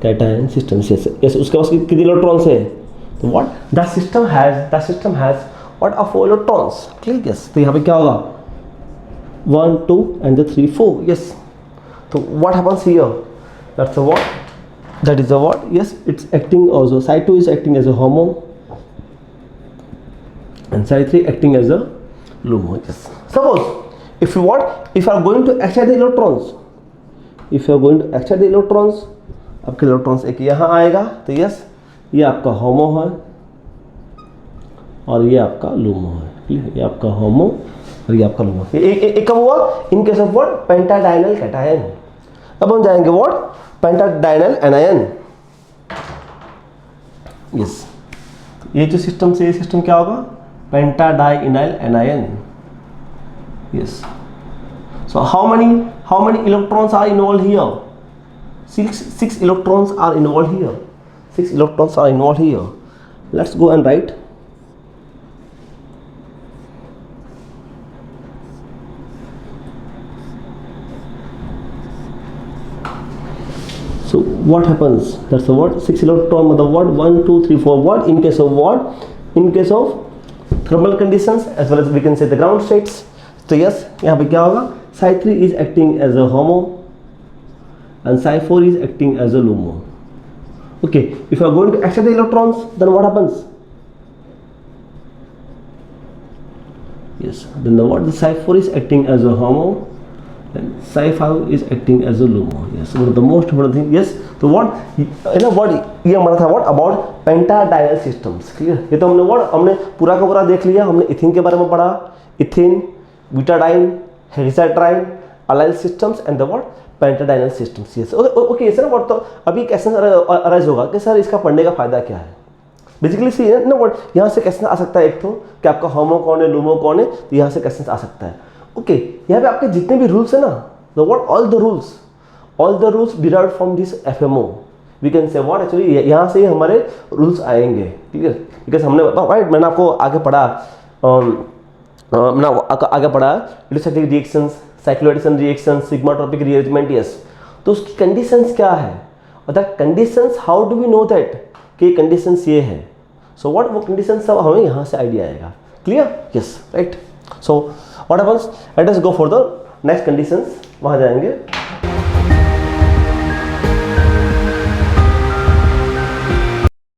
cation systems, yes उसके पास कितने इलेक्ट्रॉन्स है, तो what the system has what a 4 electrons clear, yes. तो यहाँ पे क्या होगा 1 2 एंड 3 4, यस। तो what happens here, that's what that is the what, yes it's acting also, Psi2 is acting as a HOMO and Psi3 acting as a LUMO, yes। Suppose if you are going to excite the electrons, आपके इलेक्ट्रॉन्स एक यहाँ आएगा तो यस ये आपका HOMO है और ये आपका LUMO है, ये आपका HOMO और ये आपका LUMO। एक कब हुआ, in case of what pentadienyl cation. अब हम जाएंगे व्हाट पेंटाडाइनल एनायन, यस ये जो सिस्टम से ये सिस्टम क्या होगा pentadienyl anion, yes. So how many electrons are involved here, 6 electrons are involved here, 6 electrons are involved here। Let's go and write, so what happens, that's the what 6 electron मतलब what 1 2 3 4 what in case of what, in case of thermal conditions as well as we can say the ground states। तो yes यहाँ पे क्या होगा, Psi3 is acting as a HOMO and Psi4 is acting as a LUMO। Okay, if you are going to excite the electrons then what happens, yes then the what the Psi4 is acting as a HOMO and Psi5 is acting as a LUMO, yes one of the most important thing, yes। तो what you know what ये हमारा था what about पेंटाडाइनल सिस्टम्स क्लियर। ये तो हमने पूरा का पूरा देख लिया, हमने इथिन के बारे में पढ़ा, ethene butadiene hexatriene allyl systems and the what pentadienyl systems, yes okay sir. What तो अभी एक क्वेश्चन अराइज होगा कि सर इसका पढ़ने का फायदा क्या है, बेसिकली सी है ना व्हाट यहाँ से क्वेश्चन आ सकता है एक तो कि आपका HOMO कौन है LUMO कौन है, तो यहाँ से क्वेश्चन आ सकता है। ओके यहाँ पे आपके जितने भी रूल्स है ना, the what all the rules derived from this FMO, we can say what actually यहाँ से ही हमारे रूल्स आएंगे क्लियर, बिकॉज हमने राइट मैंने आपको आगे पढ़ा electrostatic reactions, cycloaddition reaction, sigmatropic rearrangement, yes. तो उसकी कंडीशंस क्या है the conditions, how do we know that कि कंडीशंस ये है. सो व्हाट वो कंडीशंस, सब हमें यहाँ से आइडिया आएगा. Clear? Yes, right. So what happens, let us go for the next conditions. वहाँ जाएंगे.